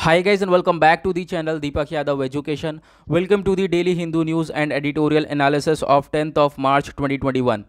Hi guys and welcome back to the channel Deepak Yadav Education. Welcome to the daily Hindu news and editorial analysis of 10th of March 2021.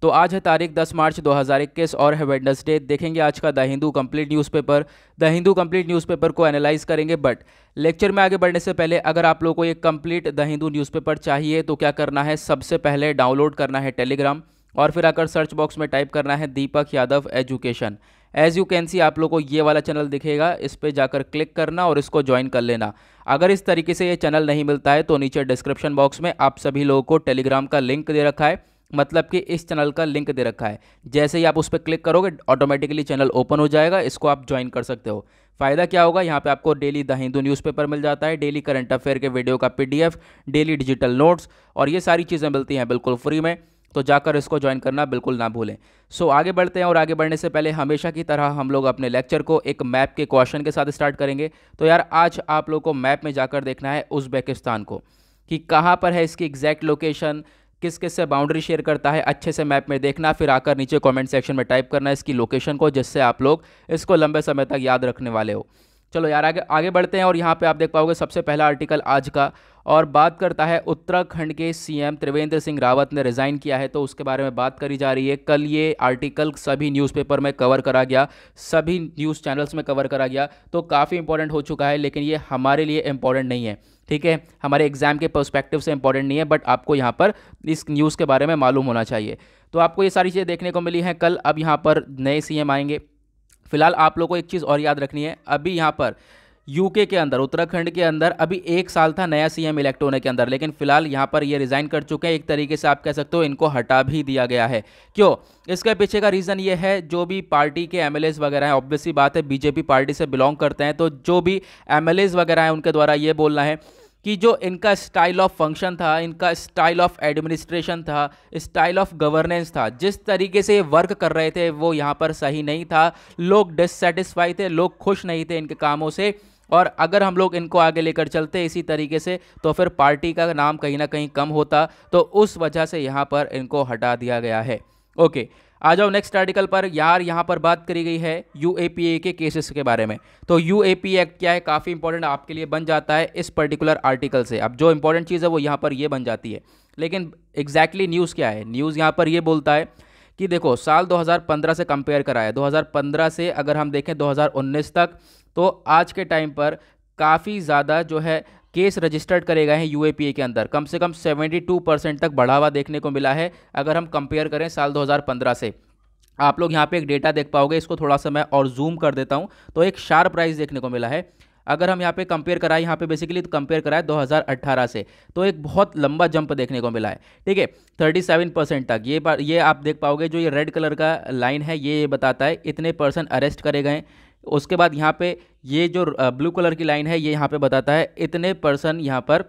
तो आज है तारीख 10 मार्च 2021 और है Wednesday. देखेंगे आज का the Hindu complete newspaper. The Hindu complete newspaper को एनालाइज करेंगे, बट लेक्चर में आगे बढ़ने से पहले अगर आप लोगों को ये कंप्लीट द हिंदू न्यूज़पेपर चाहिए तो क्या करना है, सबसे पहले डाउनलोड करना है टेलीग्राम और फिर आकर सर्च बॉक्स में टाइप करना है Deepak Yadav education. As you can see आप लोग को ये वाला चैनल दिखेगा, इस पर जाकर क्लिक करना और इसको ज्वाइन कर लेना। अगर इस तरीके से ये चैनल नहीं मिलता है तो नीचे डिस्क्रिप्शन बॉक्स में आप सभी लोगों को टेलीग्राम का लिंक दे रखा है, मतलब कि इस चैनल का लिंक दे रखा है। जैसे ही आप उस पर क्लिक करोगे ऑटोमेटिकली चैनल ओपन हो जाएगा, इसको आप ज्वाइन कर सकते हो। फ़ायदा क्या होगा, यहाँ पे आपको डेली द हिंदू न्यूज़पेपर मिल जाता है, डेली करंट अफेयर के वीडियो का पीडीएफ, डेली डिजिटल नोट्स और ये सारी चीज़ें मिलती हैं बिल्कुल फ्री में। तो जाकर इसको ज्वाइन करना बिल्कुल ना भूलें। सो आगे बढ़ते हैं और आगे बढ़ने से पहले हमेशा की तरह हम लोग अपने लेक्चर को एक मैप के क्वेश्चन के साथ स्टार्ट करेंगे। तो यार आज आप लोग को मैप में जाकर देखना है उज़्बेकिस्तान को कि कहाँ पर है इसकी एग्जैक्ट लोकेशन, किस किस से बाउंड्री शेयर करता है, अच्छे से मैप में देखना। फिर आकर नीचे कमेंट सेक्शन में टाइप करना है इसकी लोकेशन को, जिससे आप लोग इसको लंबे समय तक याद रखने वाले हो। चलो यार आगे आगे बढ़ते हैं और यहाँ पे आप देख पाओगे सबसे पहला आर्टिकल आज का, और बात करता है उत्तराखंड के सीएम त्रिवेंद्र सिंह रावत ने रिज़ाइन किया है, तो उसके बारे में बात करी जा रही है। कल ये आर्टिकल सभी न्यूज़पेपर में कवर करा गया, सभी न्यूज़ चैनल्स में कवर करा गया, तो काफ़ी इंपॉर्टेंट हो चुका है। लेकिन ये हमारे लिए इंपॉर्टेंट नहीं है, ठीक है, हमारे एग्जाम के पर्सपेक्टिव से इंपॉर्टेंट नहीं है, बट आपको यहाँ पर इस न्यूज़ के बारे में मालूम होना चाहिए। तो आपको ये सारी चीज़ें देखने को मिली हैं कल। अब यहाँ पर नए सीएम आएंगे। फिलहाल आप लोगों को एक चीज़ और याद रखनी है, अभी यहाँ पर यूके के अंदर, उत्तराखंड के अंदर अभी 1 साल था नया सीएम इलेक्ट होने के अंदर, लेकिन फिलहाल यहाँ पर ये रिज़ाइन कर चुके हैं। एक तरीके से आप कह सकते हो इनको हटा भी दिया गया है। क्यों? इसके पीछे का रीज़न ये है, जो भी पार्टी के एमएलएज वगैरह हैं, ऑब्वियसली बात है बीजेपी पार्टी से बिलोंग करते हैं, तो जो भी एमएलएज वगैरह हैं उनके द्वारा ये बोलना है कि जो इनका स्टाइल ऑफ फंक्शन था, इनका स्टाइल ऑफ एडमिनिस्ट्रेशन था, स्टाइल ऑफ गवर्नेंस था, जिस तरीके से वर्क कर रहे थे वो यहाँ पर सही नहीं था। लोग डिससेटिस्फाई थे, लोग खुश नहीं थे इनके कामों से, और अगर हम लोग इनको आगे लेकर चलते इसी तरीके से तो फिर पार्टी का नाम कहीं ना कहीं कम होता, तो उस वजह से यहाँ पर इनको हटा दिया गया है। ओके, आ जाओ नेक्स्ट आर्टिकल पर। यार यहाँ पर बात करी गई है यूएपीए के केसेस के बारे में। तो यूएपीए एक्ट क्या है, काफ़ी इंपॉर्टेंट आपके लिए बन जाता है इस पर्टिकुलर आर्टिकल से। अब जो इंपॉर्टेंट चीज़ है वो यहाँ पर ये बन जाती है, लेकिन एग्जैक्टली न्यूज़ क्या है, न्यूज़ यहाँ पर ये बोलता है कि देखो साल 2015 से कंपेयर करा है, 2015 से अगर हम देखें 2019 तक, तो आज के टाइम पर काफ़ी ज़्यादा जो है केस रजिस्टर्ड करे गए हैं यूएपीए के अंदर। कम से कम 72% तक बढ़ावा देखने को मिला है अगर हम कंपेयर करें साल 2015 से। आप लोग यहाँ पे एक डेटा देख पाओगे, इसको थोड़ा सा मैं और जूम कर देता हूँ, तो एक शार्प राइज देखने को मिला है। अगर हम यहाँ पे कंपेयर कराएं, यहाँ पे बेसिकली कंपेयर कराएं 2018 से, तो एक बहुत लंबा जंप देखने को मिला है, ठीक है, 37% तक। ये आप देख पाओगे, जो ये रेड कलर का लाइन है ये बताता है इतने पर्सन अरेस्ट करे गए। उसके बाद यहाँ पे ये जो ब्लू कलर की लाइन है ये यहाँ पे बताता है इतने पर्सन यहाँ पर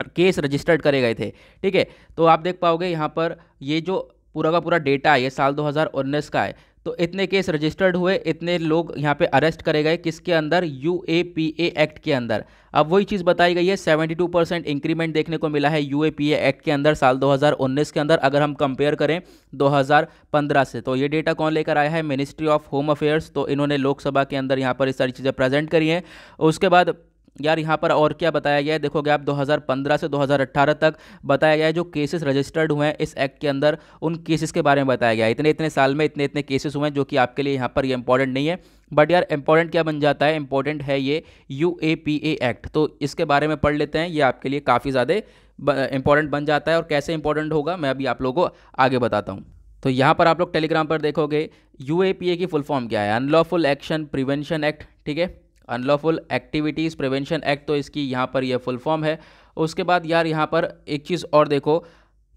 केस रजिस्टर्ड करे गए थे, ठीक है। तो आप देख पाओगे यहाँ पर ये जो पूरा का पूरा डेटा है ये साल 2019 का है, तो इतने केस रजिस्टर्ड हुए, इतने लोग यहाँ पे अरेस्ट करे गए, किसके अंदर, यूएपीए एक्ट के अंदर। अब वही चीज़ बताई गई है, 72% इंक्रीमेंट देखने को मिला है यूएपीए एक्ट के अंदर साल 2019 के अंदर, अगर हम कंपेयर करें 2015 से। तो ये डेटा कौन लेकर आया है, मिनिस्ट्री ऑफ होम अफेयर्स। तो इन्होंने लोकसभा के अंदर यहाँ पर इस सारी चीज़ें प्रेजेंट करी हैं। उसके बाद यार यहाँ पर और क्या बताया गया है, देखोगे आप 2015 से 2018 तक बताया गया है जो केसेस रजिस्टर्ड हुए हैं इस एक्ट के अंदर, उन केसेस के बारे में बताया गया है। इतने इतने साल में इतने इतने केसेस हुए हैं, जो कि आपके लिए यहाँ पर ये इंपॉर्टेंट नहीं है, बट यार इंपॉर्टेंट क्या बन जाता है, इंपॉर्टेंट है ये यूएपीए एक्ट। तो इसके बारे में पढ़ लेते हैं, ये आपके लिए काफ़ी ज़्यादा इंपॉर्टेंट बन जाता है। और कैसे इंपॉर्टेंट होगा मैं अभी आप लोगों को आगे बताता हूँ। तो यहाँ पर आप लोग टेलीग्राम पर देखोगे यूएपीए की फुल फॉर्म क्या है, अनलॉफुल एक्शन प्रिवेंशन एक्ट, ठीक है, अनलॉफुल एक्टिविटीज़ प्रिवेंशन एक्ट, तो इसकी यहाँ पर ये फुल फॉर्म है। उसके बाद यार यहाँ पर एक चीज़ और देखो,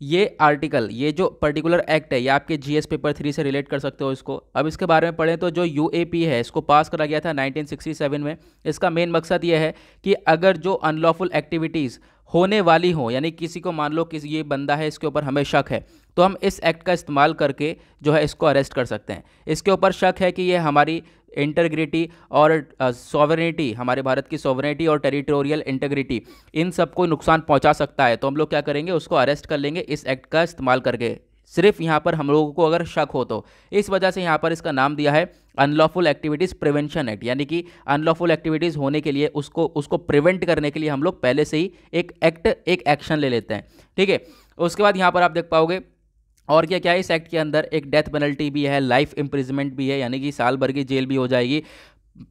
ये आर्टिकल, ये जो पर्टिकुलर एक्ट है ये आपके जीएस पेपर 3 से रिलेट कर सकते हो इसको। अब इसके बारे में पढ़ें तो जो यूएपी है इसको पास करा गया था 1967 में। इसका मेन मकसद ये है कि अगर जो अनलॉफुल एक्टिविटीज़ होने वाली हो, यानी किसी को मान लो किसी ये बंदा है इसके ऊपर हमें शक है, तो हम इस एक्ट का इस्तेमाल करके जो है इसको अरेस्ट कर सकते हैं। इसके ऊपर शक है कि ये हमारी इंटीग्रिटी और सॉवरेनिटी, हमारे भारत की सॉवरेनिटी और टेरिटोरियल इंटीग्रिटी, इन सबको नुकसान पहुंचा सकता है, तो हम लोग क्या करेंगे, उसको अरेस्ट कर लेंगे इस एक्ट का इस्तेमाल करके। सिर्फ यहाँ पर हम लोगों को अगर शक हो तो। इस वजह से यहाँ पर इसका नाम दिया है अनलॉफुल एक्टिविटीज़ प्रिवेंशन एक्ट, यानी कि अनलॉफुल एक्टिविटीज़ होने के लिए उसको प्रिवेंट करने के लिए हम लोग पहले से ही एक एक्शन ले लेते हैं, ठीक है। उसके बाद यहाँ पर आप देख पाओगे और क्या क्या है इस एक्ट के अंदर, एक डेथ पेनल्टी भी है, लाइफ इम्प्रिजमेंट भी है, यानी कि साल भर की जेल भी हो जाएगी,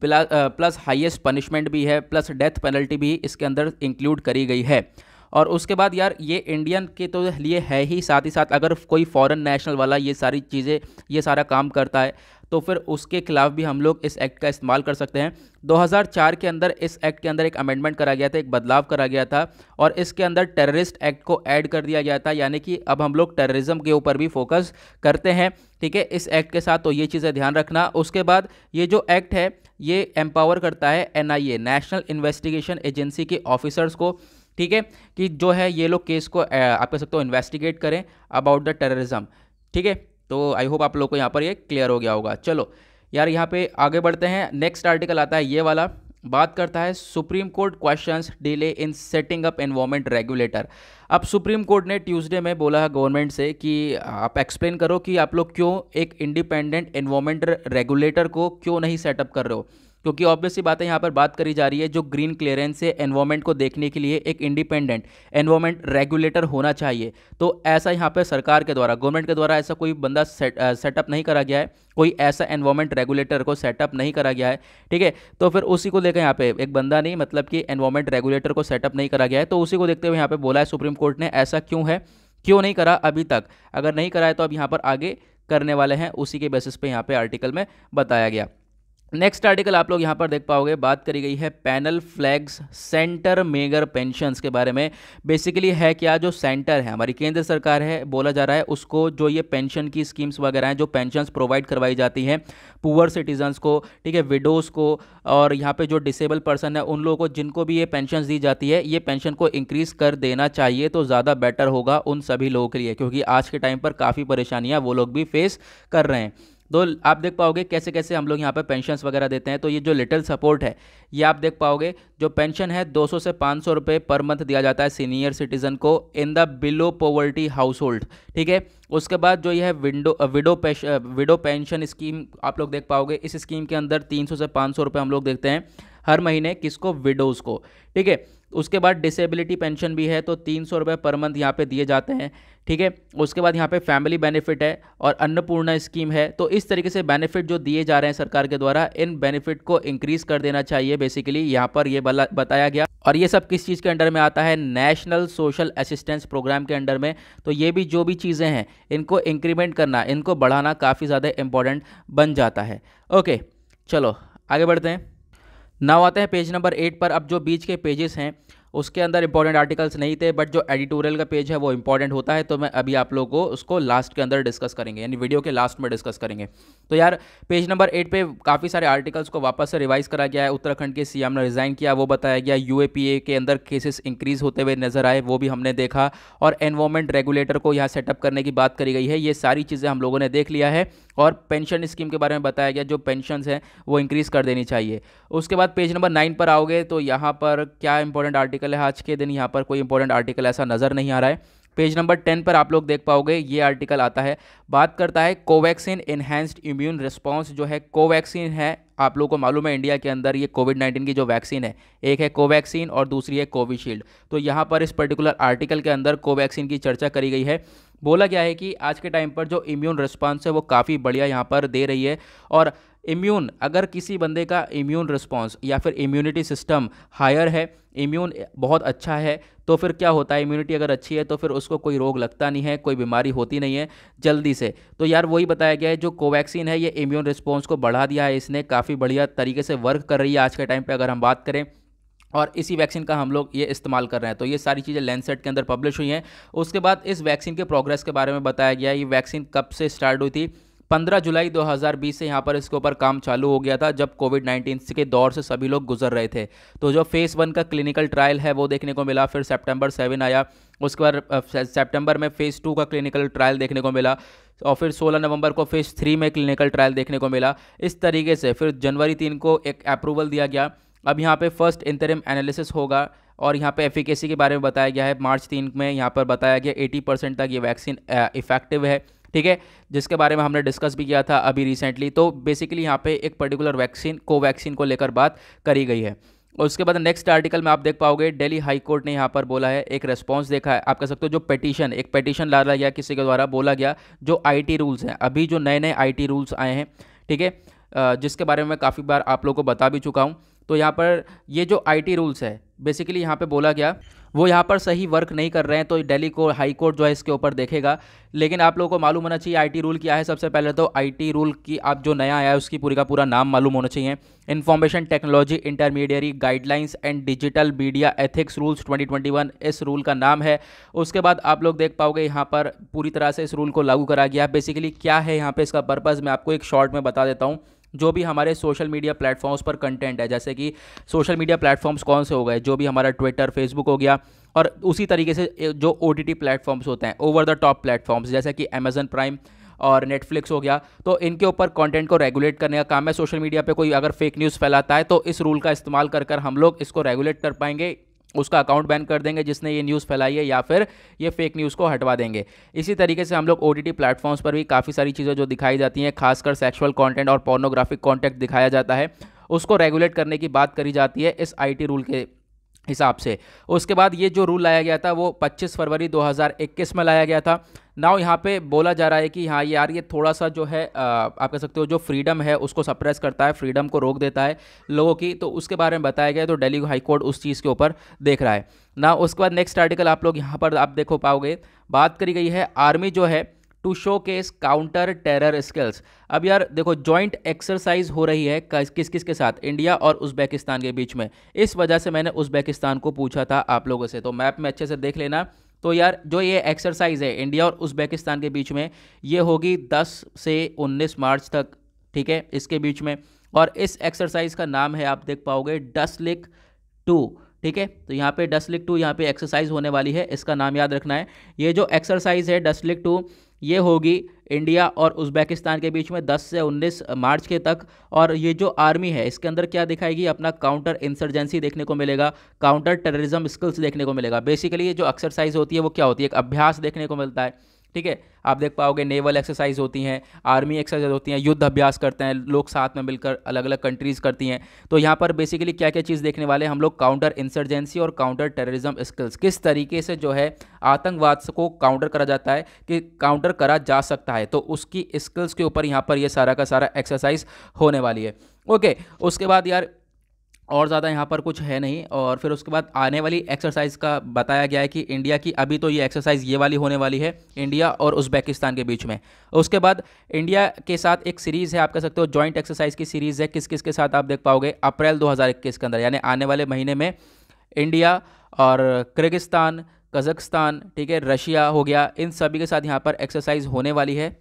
प्लस हाईएस्ट पनिशमेंट भी है, प्लस डेथ पेनल्टी भी इसके अंदर इंक्लूड करी गई है। और उसके बाद यार ये इंडियन के तो लिए है ही, साथ ही साथ अगर कोई फॉरेन नेशनल वाला ये सारी चीज़ें ये सारा काम करता है तो फिर उसके खिलाफ भी हम लोग इस एक्ट का इस्तेमाल कर सकते हैं। 2004 के अंदर इस एक्ट के अंदर एक अमेंडमेंट करा गया था, एक बदलाव करा गया था और इसके अंदर टेररिस्ट एक्ट को ऐड कर दिया गया था, यानी कि अब हम लोग टेररिज्म के ऊपर भी फोकस करते हैं, ठीक है, इस एक्ट के साथ। तो ये चीज़ें ध्यान रखना। उसके बाद ये जो एक्ट है ये एम्पावर करता है NIA, नेशनल इन्वेस्टिगेशन एजेंसी के ऑफिसर्स को, ठीक है, कि जो है ये लोग केस को आप कह सकते हो इन्वेस्टिगेट करें अबाउट द टेररिज्म, ठीक है। तो आई होप आप लोग को यहाँ पर ये क्लियर हो गया होगा। चलो यार यहाँ पे आगे बढ़ते हैं। नेक्स्ट आर्टिकल आता है ये वाला, बात करता है supreme court questions delay in setting up environment regulator. अब सुप्रीम कोर्ट ने ट्यूसडे में बोला है गवर्नमेंट से कि आप एक्सप्लेन करो कि आप लोग क्यों एक इंडिपेंडेंट एनवायरमेंट रेगुलेटर को क्यों नहीं सेटअप कर रहे हो, क्योंकि ऑब्वियसली बात है यहाँ पर बात करी जा रही है जो ग्रीन क्लियरेंस से एनवायरमेंट को देखने के लिए एक इंडिपेंडेंट एनवायरमेंट रेगुलेटर होना चाहिए। तो ऐसा यहाँ पर सरकार के द्वारा, गवर्नमेंट के द्वारा ऐसा कोई बंदा सेटअप नहीं करा गया है, कोई ऐसा एनवायरमेंट रेगुलेटर को सेटअप नहीं करा गया है, ठीक है। तो फिर उसी को लेकर यहाँ पे एक बंदा नहीं, मतलब कि एनवायरमेंट रेगुलेटर को सेटअप नहीं करा गया है, तो उसी को देखते हुए यहाँ पे बोला है सुप्रीम कोर्ट ने ऐसा क्यों है, क्यों नहीं करा अभी तक, अगर नहीं करा है तो अब यहाँ पर आगे करने वाले हैं, उसी के बेसिस पे यहाँ पे आर्टिकल में बताया गया। नेक्स्ट आर्टिकल आप लोग यहाँ पर देख पाओगे, बात करी गई है panel flags centre megger pensions के बारे में। बेसिकली है क्या, जो सेंटर है हमारी केंद्र सरकार है, बोला जा रहा है उसको जो ये पेंशन की स्कीम्स वगैरह हैं, जो पेंशन्स प्रोवाइड करवाई जाती हैं पुअर सिटीजन्स को, ठीक है, विडोज़ को, और यहाँ पे जो डिसेबल पर्सन है उन लोगों को जिनको भी ये पेंशन दी जाती है, ये पेंशन को इंक्रीज़ कर देना चाहिए तो ज़्यादा बेटर होगा उन सभी लोगों के लिए, क्योंकि आज के टाइम पर काफ़ी परेशानियाँ वो लोग भी फेस कर रहे हैं। तो आप देख पाओगे कैसे कैसे हम लोग यहाँ पे पेंशन्स वगैरह देते हैं। तो ये जो लिटिल सपोर्ट है ये आप देख पाओगे, जो पेंशन है 200 से 500 रुपये पर मंथ दिया जाता है सीनियर सिटीजन को in the below poverty house hold, ठीक है। उसके बाद जो ये है विडो पेंशन स्कीम आप लोग देख पाओगे, इस स्कीम के अंदर 300 से 500 रुपये हम लोग देखते हैं हर महीने, किसको, विडोज़ को, ठीक है। उसके बाद डिसेबिलिटी पेंशन भी है, तो 300 रुपये पर मंथ यहाँ पे दिए जाते हैं, ठीक है। उसके बाद यहाँ पे फैमिली बेनिफिट है और अन्नपूर्णा स्कीम है। तो इस तरीके से बेनिफिट जो दिए जा रहे हैं सरकार के द्वारा, इन बेनिफिट को इंक्रीज कर देना चाहिए, बेसिकली यहाँ पर ये बताया गया। और ये सब किस चीज़ के अंडर में आता है, नेशनल सोशल असिस्टेंस प्रोग्राम के अंडर में। तो ये भी जो भी चीज़ें हैं इनको इंक्रीमेंट करना, इनको बढ़ाना काफ़ी ज़्यादा इंपॉर्टेंट बन जाता है। ओके चलो आगे बढ़ते हैं। नाउ आते हैं पेज नंबर 8 पर। अब जो बीच के पेजेस हैं उसके अंदर इंपॉर्टेंट आर्टिकल्स नहीं थे, बट जो एडिटोरियल का पेज है वो इंपॉर्टेंट होता है, तो मैं अभी आप लोगों को उसको लास्ट के अंदर डिस्कस करेंगे, यानी वीडियो के लास्ट में डिस्कस करेंगे। तो यार पेज नंबर 8 पे काफ़ी सारे आर्टिकल्स को वापस से रिवाइज करा गया है। उत्तराखंड के सीएम ने रिज़ाइन किया वो बताया गया, UAPA के अंदर केसेस इंक्रीज होते हुए नजर आए वो भी हमने देखा, और एनवायरमेंट रेगुलेटर को यहाँ सेटअप करने की बात करी गई है। ये सारी चीज़ें हम लोगों ने देख लिया है, और पेंशन स्कीम के बारे में बताया गया, जो पेंशन हैं वो इंक्रीज़ कर देनी चाहिए। उसके बाद पेज नंबर 9 पर आओगे तो यहाँ पर क्या इंपॉर्टेंट आर्टिकल है आज के दिन, यहाँ पर कोई इंपॉर्टेंट आर्टिकल ऐसा नज़र नहीं आ रहा है। पेज नंबर 10 पर आप लोग देख पाओगे ये आर्टिकल आता है, बात करता है कोवैक्सीन इन्हेंस्ड इम्यून रिस्पॉन्स। जो है कोवैक्सीन है, आप लोगों को मालूम है इंडिया के अंदर ये कोविड-19 की जो वैक्सीन है, एक है कोवैक्सीन और दूसरी है कोविशील्ड। तो यहाँ पर इस पर्टिकुलर आर्टिकल के अंदर कोवैक्सीन की चर्चा करी गई है। बोला गया है कि आज के टाइम पर जो इम्यून रिस्पॉन्स है वो काफ़ी बढ़िया यहाँ पर दे रही है, और इम्यून, अगर किसी बंदे का इम्यून रिस्पॉन्स या फिर इम्यूनिटी सिस्टम हायर है, इम्यून बहुत अच्छा है, तो फिर क्या होता है, इम्यूनिटी अगर अच्छी है तो फिर उसको कोई रोग लगता नहीं है, कोई बीमारी होती नहीं है जल्दी से। तो यार वही बताया गया है, जो कोवैक्सीन है ये इम्यून रिस्पॉन्स को बढ़ा दिया है, इसने काफ़ी बढ़िया तरीके से वर्क कर रही है आज के टाइम पे अगर हम बात करें, और इसी वैक्सीन का हम लोग ये इस्तेमाल कर रहे हैं। तो ये सारी चीज़ें लैंसेट के अंदर पब्लिश हुई हैं। उसके बाद इस वैक्सीन के प्रोग्रेस के बारे में बताया गया। ये वैक्सीन कब से स्टार्ट हुई थी, 15 जुलाई 2020 से यहाँ पर इसके ऊपर काम चालू हो गया था, जब कोविड-19 के दौर से सभी लोग गुजर रहे थे। तो जो फेज़ 1 का क्लिनिकल ट्रायल है वो देखने को मिला, फिर सितंबर 7 आया, उसके बाद सितंबर में फेज़ 2 का क्लिनिकल ट्रायल देखने को मिला, और फिर 16 नवंबर को फेज़ 3 में क्लिनिकल ट्रायल देखने को मिला। इस तरीके से फिर जनवरी 3 को एक अप्रूवल दिया गया। अब यहाँ पे फर्स्ट इंटरिम एनालिसिस होगा, और यहाँ पे एफिकेसी के बारे में बताया गया है। मार्च 3 में यहाँ पर बताया गया 80% तक ये वैक्सीन इफेक्टिव है, ठीक है, जिसके बारे में हमने डिस्कस भी किया था अभी रिसेंटली। तो बेसिकली यहाँ पे एक पर्टिकुलर वैक्सीन कोवैक्सीन को लेकर बात करी गई है। उसके बाद नेक्स्ट आर्टिकल में आप देख पाओगे दिल्ली हाई कोर्ट ने यहाँ पर बोला है, एक रेस्पॉन्स देखा है, आप कह सकते हो जो पिटीशन, एक पिटीशन डाला गया किसी के द्वारा, बोला गया जो आईटी रूल्स हैं, अभी जो नए नए आईटी रूल्स आए हैं, ठीक है, जिसके बारे में मैं काफ़ी बार आप लोगों को बता भी चुका हूँ। तो यहाँ पर ये जो आईटी रूल्स है बेसिकली यहाँ पे बोला गया वो यहाँ पर सही वर्क नहीं कर रहे हैं, तो दिल्ली को हाई कोर्ट जो है इसके ऊपर देखेगा। लेकिन आप लोगों को मालूम होना चाहिए आईटी रूल क्या है। सबसे पहले तो आईटी रूल की आप जो नया आया है उसकी पूरी का पूरा नाम मालूम होना चाहिए, information technology intermediary guidelines and digital media ethics rules 2021 इस रूल का नाम है। उसके बाद आप लोग देख पाओगे यहाँ पर पूरी तरह से इस रूल को लागू करा गया। बेसिकली क्या है यहाँ पे इसका पर्पज़, मैं आपको एक शॉर्ट में बता देता हूँ। जो भी हमारे सोशल मीडिया प्लेटफॉर्म्स पर कंटेंट है, जैसे कि सोशल मीडिया प्लेटफॉर्म्स कौन से हो गए, जो भी हमारा ट्विटर फेसबुक हो गया, और उसी तरीके से जो ओटीटी प्लेटफॉर्म्स होते हैं ओवर द टॉप प्लेटफॉर्म्स जैसे कि अमेजन प्राइम और नेटफ्लिक्स हो गया, तो इनके ऊपर कंटेंट को रेगुलेट करने का काम है। सोशल मीडिया पे कोई अगर फेक न्यूज़ फैलाता है तो इस रूल का इस्तेमाल कर हम लोग इसको रेगुलेट कर पाएंगे, उसका अकाउंट बैन कर देंगे जिसने ये न्यूज़ फैलाई है, या फिर ये फेक न्यूज़ को हटवा देंगे। इसी तरीके से हम लोग ओटीटी प्लेटफॉर्म्स पर भी काफ़ी सारी चीज़ें जो दिखाई जाती हैं, खासकर सेक्सुअल कंटेंट और पोर्नोग्राफिक कंटेंट दिखाया जाता है, उसको रेगुलेट करने की बात करी जाती है इस आईटी रूल के हिसाब से। उसके बाद ये जो रूल लाया गया था वो 25 फरवरी 2021 में लाया गया था। नाउ यहाँ पे बोला जा रहा है कि हाँ यार ये थोड़ा सा जो है आप कह सकते हो जो फ्रीडम है उसको सप्रेस करता है, फ्रीडम को रोक देता है लोगों की, तो उसके बारे में बताया गया। तो दिल्ली हाई कोर्ट उस चीज़ के ऊपर देख रहा है ना। उसके बाद नेक्स्ट आर्टिकल आप लोग यहाँ पर आप देखो पाओगे, बात करी गई है आर्मी जो है to showcase counter terror skills. अब यार देखो जॉइंट एक्सरसाइज हो रही है किस किस के साथ, इंडिया और उज़्बेकिस्तान के बीच में। इस वजह से मैंने उज़्बेकिस्तान को पूछा था आप लोगों से, तो मैप में अच्छे से देख लेना। तो यार जो ये एक्सरसाइज है इंडिया और उज़्बेकिस्तान के बीच में, ये होगी 10 से 19 मार्च तक, ठीक है, इसके बीच में। और इस एक्सरसाइज का नाम है, आप देख पाओगे, डसलिक 2, ठीक है। तो यहाँ पे डसलिक 2 यहाँ पे एक्सरसाइज होने वाली है, इसका नाम याद रखना है। ये जो एक्सरसाइज है डसलिक 2 ये होगी इंडिया और उज़्बेकिस्तान के बीच में 10 से 19 मार्च के तक। और ये जो आर्मी है इसके अंदर क्या दिखाएगी, अपना काउंटर इंसर्जेंसी देखने को मिलेगा, काउंटर टेररिज्म स्किल्स देखने को मिलेगा। बेसिकली ये जो एक्सरसाइज होती है वो क्या होती है, एक अभ्यास देखने को मिलता है, ठीक है। आप देख पाओगे नेवल एक्सरसाइज होती हैं, आर्मी एक्सरसाइज होती हैं, युद्ध अभ्यास करते हैं लोग साथ में मिलकर, अलग अलग कंट्रीज़ करती हैं। तो यहाँ पर बेसिकली क्या क्या चीज़ देखने वाले हम लोग, काउंटर इंसर्जेंसी और काउंटर टेररिज्म स्किल्स, किस तरीके से जो है आतंकवाद को काउंटर करा जाता है, कि काउंटर करा जा सकता है, तो उसकी स्किल्स के ऊपर यहाँ पर ये सारा का सारा एक्सरसाइज होने वाली है। ओके, उसके बाद यार और ज़्यादा यहाँ पर कुछ है नहीं। और फिर उसके बाद आने वाली एक्सरसाइज का बताया गया है कि इंडिया की, अभी तो ये एक्सरसाइज ये वाली होने वाली है इंडिया और उज़्बेकिस्तान के बीच में। उसके बाद इंडिया के साथ एक सीरीज़ है, आप कह सकते हो जॉइंट एक्सरसाइज की सीरीज़ है, किस किस के साथ आप देख पाओगे, अप्रैल 2021 के अंदर, यानी आने वाले महीने में इंडिया और किर्गिस्तान, कज़ाकिस्तान, ठीक है, रशिया हो गया, इन सभी के साथ यहाँ पर एक्सरसाइज होने वाली है।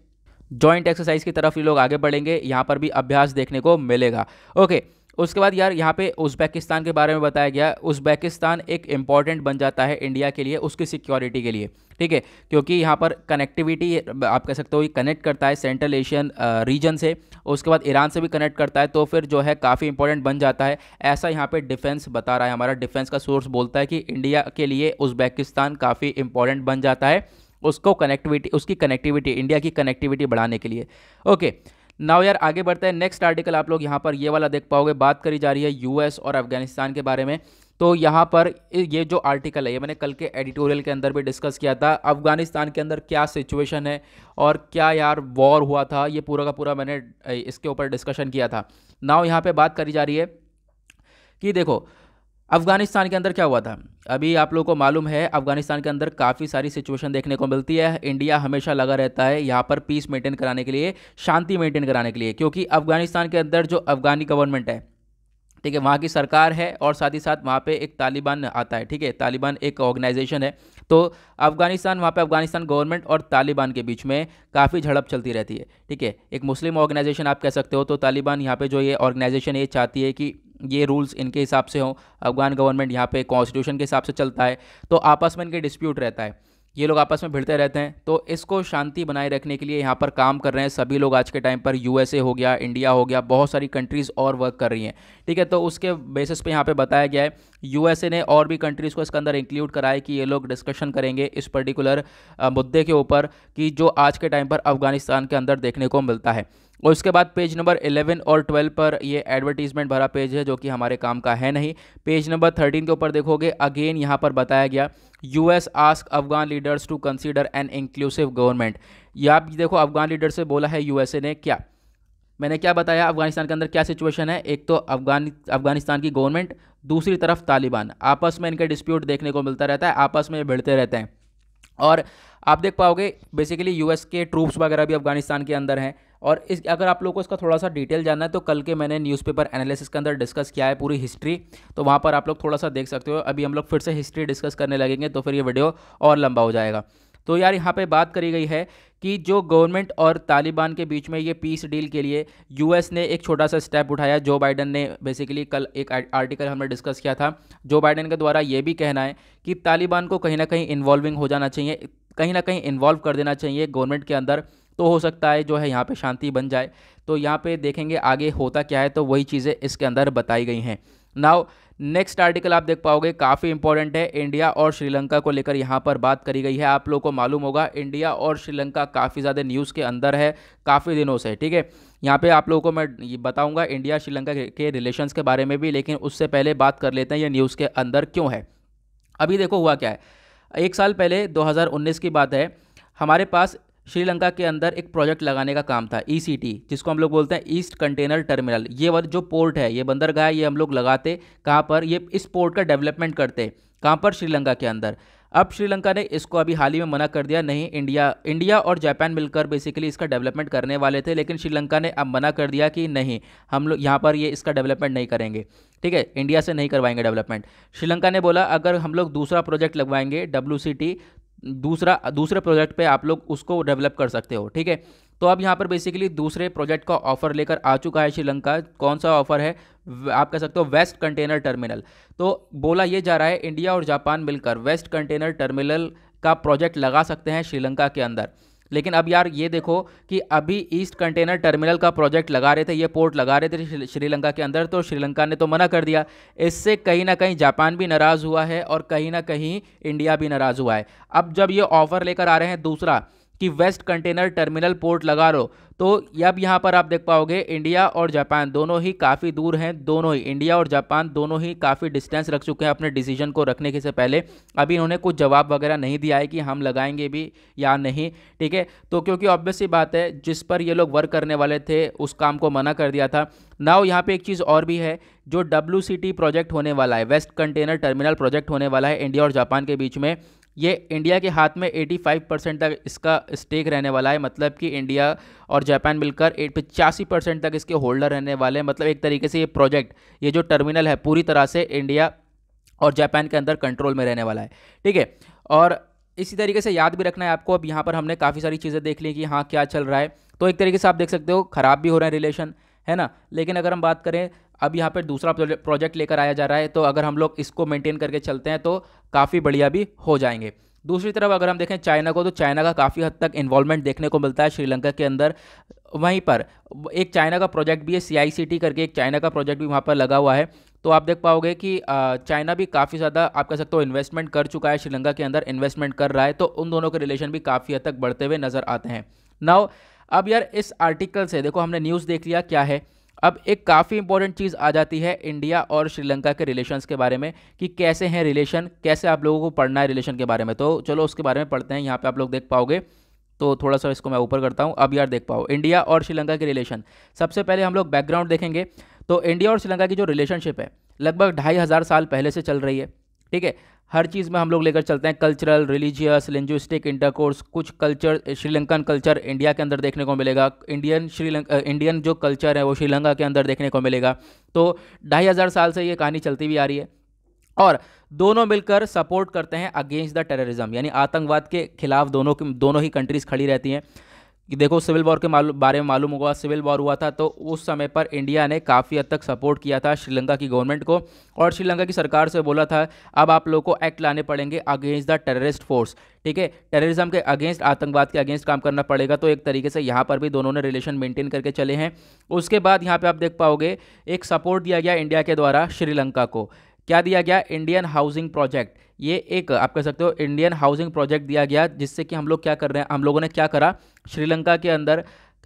जॉइंट एक्सरसाइज की तरफ ये लोग आगे बढ़ेंगे, यहाँ पर भी अभ्यास देखने को मिलेगा। ओके, उसके बाद यार यहाँ पे उज़्बेकिस्तान के बारे में बताया गया। उज़्बेकिस्तान एक इम्पॉर्टेंट बन जाता है इंडिया के लिए, उसकी सिक्योरिटी के लिए, ठीक है, क्योंकि यहाँ पर कनेक्टिविटी आप कह सकते हो ये कनेक्ट करता है सेंट्रल एशियन रीजन से, उसके बाद ईरान से भी कनेक्ट करता है, तो फिर जो है काफ़ी इंपॉर्टेंट बन जाता है। ऐसा यहाँ पे डिफेंस बता रहा है, हमारा डिफेंस का सोर्स बोलता है कि इंडिया के लिए उज़्बेकिस्तान काफ़ी इंपॉर्टेंट बन जाता है, उसको कनेक्टिविटी, उसकी कनेक्टिविटी, इंडिया की कनेक्टिविटी बढ़ाने के लिए। ओके, नाउ यार आगे बढ़ते हैं। नेक्स्ट आर्टिकल आप लोग यहाँ पर ये वाला देख पाओगे, बात करी जा रही है यूएस और अफगानिस्तान के बारे में। तो यहाँ पर ये जो आर्टिकल है ये मैंने कल के एडिटोरियल के अंदर भी डिस्कस किया था, अफगानिस्तान के अंदर क्या सिचुएशन है और क्या यार वॉर हुआ था, ये पूरा का पूरा मैंने इसके ऊपर डिस्कशन किया था। नाउ यहाँ पे बात करी जा रही है कि देखो अफगानिस्तान के अंदर क्या हुआ था। अभी आप लोगों को मालूम है अफगानिस्तान के अंदर काफ़ी सारी सिचुएशन देखने को मिलती है। इंडिया हमेशा लगा रहता है यहाँ पर पीस मेंटेन कराने के लिए, शांति मेंटेन कराने के लिए, क्योंकि अफगानिस्तान के अंदर जो अफगानी गवर्नमेंट है, ठीक है, वहाँ की सरकार है और साथ ही साथ वहाँ पे एक तालिबान आता है, ठीक है, तालिबान एक ऑर्गेनाइजेशन है। तो अफगानिस्तान, वहाँ पे अफगानिस्तान गवर्नमेंट और तालिबान के बीच में काफ़ी झड़प चलती रहती है, ठीक है, एक मुस्लिम ऑर्गेनाइजेशन आप कह सकते हो। तो तालिबान यहाँ पे जो ये ऑर्गेनाइजेशन ये चाहती है कि ये रूल्स इनके हिसाब से हों, अफगान गवर्नमेंट यहाँ पे कॉन्स्टिट्यूशन के हिसाब से चलता है, तो आपस में इनके डिस्प्यूट रहता है। ये लोग आपस में भिड़ते रहते हैं। तो इसको शांति बनाए रखने के लिए यहाँ पर काम कर रहे हैं सभी लोग आज के टाइम पर। यूएसए हो गया, इंडिया हो गया, बहुत सारी कंट्रीज़ और वर्क कर रही हैं, ठीक है। तो उसके बेसिस पे यहाँ पे बताया गया है, यूएसए ने और भी कंट्रीज़ को इसके अंदर इंक्लूड करा है कि ये लोग डिस्कशन करेंगे इस पर्टिकुलर मुद्दे के ऊपर कि जो आज के टाइम पर अफगानिस्तान के अंदर देखने को मिलता है। और उसके बाद पेज नंबर 11 और 12 पर ये एडवर्टीजमेंट भरा पेज है जो कि हमारे काम का है नहीं। पेज नंबर 13 के ऊपर देखोगे, अगेन यहाँ पर बताया गया, US ask Afghan leaders to consider an inclusive government. ये आप देखो, अफगान लीडर से बोला है यूएसए ने क्या, मैंने क्या बताया अफगानिस्तान के अंदर क्या सिचुएशन है। एक तो अफगानिस्तान की गवर्नमेंट, दूसरी तरफ तालिबान, आपस में इनके डिस्प्यूट देखने को मिलता रहता है, आपस में भिड़ते रहते हैं। और आप देख पाओगे बेसिकली यूएस के ट्रूप्स वगैरह भी अफगानिस्तान के अंदर हैं। और इस अगर आप लोगों को इसका थोड़ा सा डिटेल जानना है तो कल के मैंने न्यूज़पेपर एनालिसिस के अंदर डिस्कस किया है पूरी हिस्ट्री, तो वहाँ पर आप लोग थोड़ा सा देख सकते हो। अभी हम लोग फिर से हिस्ट्री डिस्कस करने लगेंगे तो फिर ये वीडियो और लंबा हो जाएगा। तो यार यहाँ पे बात करी गई है कि जो गवर्नमेंट और तालिबान के बीच में ये पीस डील के लिए यूएस ने एक छोटा सा स्टेप उठाया। जो बाइडन ने बेसिकली कल एक आर्टिकल हमने डिस्कस किया था, जो बाइडन के द्वारा ये भी कहना है कि तालिबान को कहीं ना कहीं इन्वॉल्विंग हो जाना चाहिए, कहीं ना कहीं इन्वॉल्व कर देना चाहिए गवर्नमेंट के अंदर, तो हो सकता है जो है यहाँ पे शांति बन जाए। तो यहाँ पे देखेंगे आगे होता क्या है, तो वही चीज़ें इसके अंदर बताई गई हैं। नाउ नेक्स्ट आर्टिकल आप देख पाओगे, काफ़ी इंपॉर्टेंट है, इंडिया और श्रीलंका को लेकर यहाँ पर बात करी गई है। आप लोगों को मालूम होगा इंडिया और श्रीलंका काफ़ी ज़्यादा न्यूज़ के अंदर है काफ़ी दिनों से, ठीक है। यहाँ पे आप लोगों को मैं ये बताऊँगा इंडिया श्रीलंका के रिलेशंस के बारे में भी, लेकिन उससे पहले बात कर लेते हैं ये न्यूज़ के अंदर क्यों है। अभी देखो हुआ क्या है, एक साल पहले 2019 की बात है, हमारे पास श्रीलंका के अंदर एक प्रोजेक्ट लगाने का काम था, ईसीटी, जिसको हम लोग बोलते हैं ईस्ट कंटेनर टर्मिनल। ये वाला जो पोर्ट है, ये बंदरगाह है, ये हम लोग लगाते कहाँ पर, ये इस पोर्ट का डेवलपमेंट करते कहाँ पर, श्रीलंका के अंदर। अब श्रीलंका ने इसको अभी हाल ही में मना कर दिया, नहीं इंडिया और जापान मिलकर बेसिकली इसका डेवलपमेंट करने वाले थे, लेकिन श्रीलंका ने अब मना कर दिया कि नहीं, हम लोग यहाँ पर ये इसका डेवलपमेंट नहीं करेंगे, ठीक है, इंडिया से नहीं करवाएंगे डेवलपमेंट। श्रीलंका ने बोला अगर हम लोग दूसरा प्रोजेक्ट लगवाएंगे WCT, दूसरे प्रोजेक्ट पे आप लोग उसको डेवलप कर सकते हो, ठीक है। तो अब यहाँ पर बेसिकली दूसरे प्रोजेक्ट का ऑफर लेकर आ चुका है श्रीलंका। कौन सा ऑफर है, आप कह सकते हो वेस्ट कंटेनर टर्मिनल। तो बोला ये जा रहा है इंडिया और जापान मिलकर वेस्ट कंटेनर टर्मिनल का प्रोजेक्ट लगा सकते हैं श्रीलंका के अंदर। लेकिन अब यार ये देखो कि अभी ईस्ट कंटेनर टर्मिनल का प्रोजेक्ट लगा रहे थे, ये पोर्ट लगा रहे थे श्रीलंका के अंदर, तो श्रीलंका ने तो मना कर दिया। इससे कहीं ना कहीं जापान भी नाराज़ हुआ है और कहीं ना कहीं इंडिया भी नाराज़ हुआ है। अब जब ये ऑफर लेकर आ रहे हैं दूसरा कि वेस्ट कंटेनर टर्मिनल पोर्ट लगा लो, तो अब यहाँ पर आप देख पाओगे इंडिया और जापान दोनों ही काफ़ी दूर हैं, दोनों ही इंडिया और जापान दोनों ही काफ़ी डिस्टेंस रख चुके हैं अपने डिसीजन को रखने के से पहले। अभी इन्होंने कुछ जवाब वगैरह नहीं दिया है कि हम लगाएंगे भी या नहीं, ठीक है। तो क्योंकि ऑब्वियस सी बात है, जिस पर ये लोग वर्क करने वाले थे उस काम को मना कर दिया था। नाउ यहाँ पे एक चीज़ और भी है, जो WCT प्रोजेक्ट होने वाला है, वेस्ट कंटेनर टर्मिनल प्रोजेक्ट होने वाला है इंडिया और जापान के बीच में, ये इंडिया के हाथ में 85% तक इसका स्टेक रहने वाला है। मतलब कि इंडिया और जापान मिलकर 85% तक इसके होल्डर रहने वाले हैं। मतलब एक तरीके से ये प्रोजेक्ट, ये जो टर्मिनल है पूरी तरह से इंडिया और जापान के अंदर कंट्रोल में रहने वाला है, ठीक है। और इसी तरीके से याद भी रखना है आपको, अब यहाँ पर हमने काफ़ी सारी चीज़ें देख ली कि हाँ क्या चल रहा है। तो एक तरीके से आप देख सकते हो ख़राब भी हो रहे हैं रिलेशन, है ना। लेकिन अगर हम बात करें, अब यहाँ पर दूसरा प्रोजेक्ट लेकर आया जा रहा है, तो अगर हम लोग इसको मेंटेन करके चलते हैं तो काफ़ी बढ़िया भी हो जाएंगे। दूसरी तरफ अगर हम देखें चाइना को, तो चाइना का काफ़ी हद तक इन्वॉल्वमेंट देखने को मिलता है श्रीलंका के अंदर। वहीं पर एक चाइना का प्रोजेक्ट भी है, CICT करके एक चाइना का प्रोजेक्ट भी वहाँ पर लगा हुआ है। तो आप देख पाओगे कि चाइना भी काफ़ी ज़्यादा आप कह सकते हो इन्वेस्टमेंट कर चुका है, श्रीलंका के अंदर इन्वेस्टमेंट कर रहा है। तो उन दोनों के रिलेशन भी काफ़ी हद तक बढ़ते हुए नज़र आते हैं। नाउ अब यार इस आर्टिकल से देखो, हमने न्यूज़ देख लिया क्या है, अब एक काफ़ी इंपॉर्टेंट चीज़ आ जाती है इंडिया और श्रीलंका के रिलेशंस के बारे में कि कैसे हैं रिलेशन, कैसे आप लोगों को पढ़ना है रिलेशन के बारे में। तो चलो उसके बारे में पढ़ते हैं। यहाँ पे आप लोग देख पाओगे, तो थोड़ा सा इसको मैं ऊपर करता हूँ। अब यार देख पाओ इंडिया और श्रीलंका के रिलेशन, सबसे पहले हम लोग बैकग्राउंड देखेंगे। तो इंडिया और श्रीलंका की जो रिलेशनशिप है लगभग 2500 साल पहले से चल रही है, ठीक है। हर चीज़ में हम लोग लेकर चलते हैं, कल्चरल, रिलीजियस, लिंग्विस्टिक इंटरकोर्स, कुछ कल्चर श्रीलंकन कल्चर इंडिया के अंदर देखने को मिलेगा, इंडियन जो कल्चर है वो श्रीलंका के अंदर देखने को मिलेगा। तो 2500 साल से ये कहानी चलती भी आ रही है और दोनों मिलकर सपोर्ट करते हैं अगेंस्ट द टेररिज्म, यानी आतंकवाद के खिलाफ दोनों ही कंट्रीज़ खड़ी रहती हैं। कि देखो सिविल वॉर के बारे में मालूम होगा, सिविल वॉर हुआ था तो उस समय पर इंडिया ने काफ़ी हद तक सपोर्ट किया था श्रीलंका की गवर्नमेंट को, और श्रीलंका की सरकार से बोला था अब आप लोगों को एक्ट लाने पड़ेंगे अगेंस्ट द टेररिस्ट फोर्स। ठीक है, टेररिज्म के अगेंस्ट, आतंकवाद के अगेंस्ट काम करना पड़ेगा। तो एक तरीके से यहाँ पर भी दोनों ने रिलेशन मेंटेन करके चले हैं। उसके बाद यहाँ पे आप देख पाओगे एक सपोर्ट दिया गया इंडिया के द्वारा श्रीलंका को। क्या दिया गया? Indian housing project. ये एक आप कह सकते हो इंडियन हाउसिंग प्रोजेक्ट दिया गया, जिससे कि हम लोग क्या कर रहे हैं, हम लोगों ने क्या करा, श्रीलंका के अंदर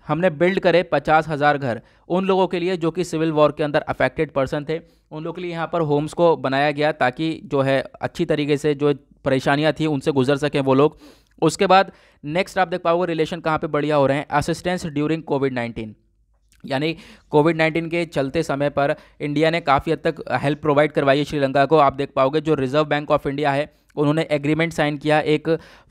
हमने बिल्ड करे 50,000 घर उन लोगों के लिए जो कि सिविल वॉर के अंदर अफेक्टेड पर्सन थे। उन लोगों के लिए यहाँ पर होम्स को बनाया गया ताकि जो है अच्छी तरीके से जो परेशानियाँ थी उनसे गुजर सकें वो लोग। उसके बाद नेक्स्ट आप देख पाओगे रिलेशन कहाँ पे बढ़िया हो रहे हैं, असिस्टेंस ड्यूरिंग कोविड-19, यानी कोविड-19 के चलते समय पर इंडिया ने काफ़ी हद तक हेल्प प्रोवाइड करवाई है श्रीलंका को। आप देख पाओगे जो रिजर्व बैंक ऑफ इंडिया है उन्होंने एग्रीमेंट साइन किया, एक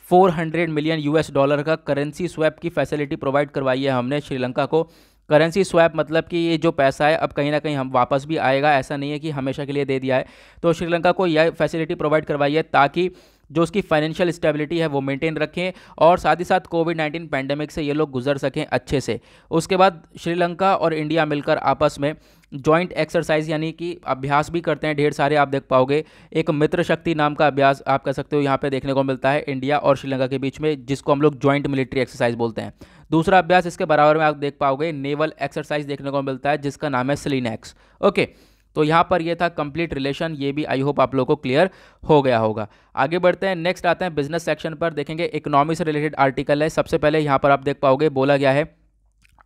400 मिलियन यूएस डॉलर का करेंसी स्वैप की फैसिलिटी प्रोवाइड करवाई है हमने श्रीलंका को। करेंसी स्वैप मतलब कि ये जो पैसा है अब कहीं ना कहीं हम वापस भी आएगा, ऐसा नहीं है कि हमेशा के लिए दे दिया है। तो श्रीलंका को यह फैसिलिटी प्रोवाइड करवाई है ताकि जो उसकी फाइनेंशियल स्टेबिलिटी है वो मेंटेन रखें, और साथ ही साथ कोविड-19 पैंडेमिक से ये लोग गुजर सकें अच्छे से। उसके बाद श्रीलंका और इंडिया मिलकर आपस में जॉइंट एक्सरसाइज यानी कि अभ्यास भी करते हैं ढेर सारे। आप देख पाओगे एक मित्र शक्ति नाम का अभ्यास आप कह सकते हो यहाँ पे देखने को मिलता है इंडिया और श्रीलंका के बीच में, जिसको हम लोग जॉइंट मिलिट्री एक्सरसाइज बोलते हैं। दूसरा अभ्यास इसके बराबर में आप देख पाओगे नेवल एक्सरसाइज देखने को मिलता है जिसका नाम है सिलिनेक्स। ओके, तो यहाँ पर ये था कंप्लीट रिलेशन, ये भी आई होप आप लोगों को क्लियर हो गया होगा। आगे बढ़ते हैं, नेक्स्ट आते हैं बिजनेस सेक्शन पर। देखेंगे इकोनॉमी से रिलेटेड आर्टिकल है। सबसे पहले यहाँ पर आप देख पाओगे बोला गया है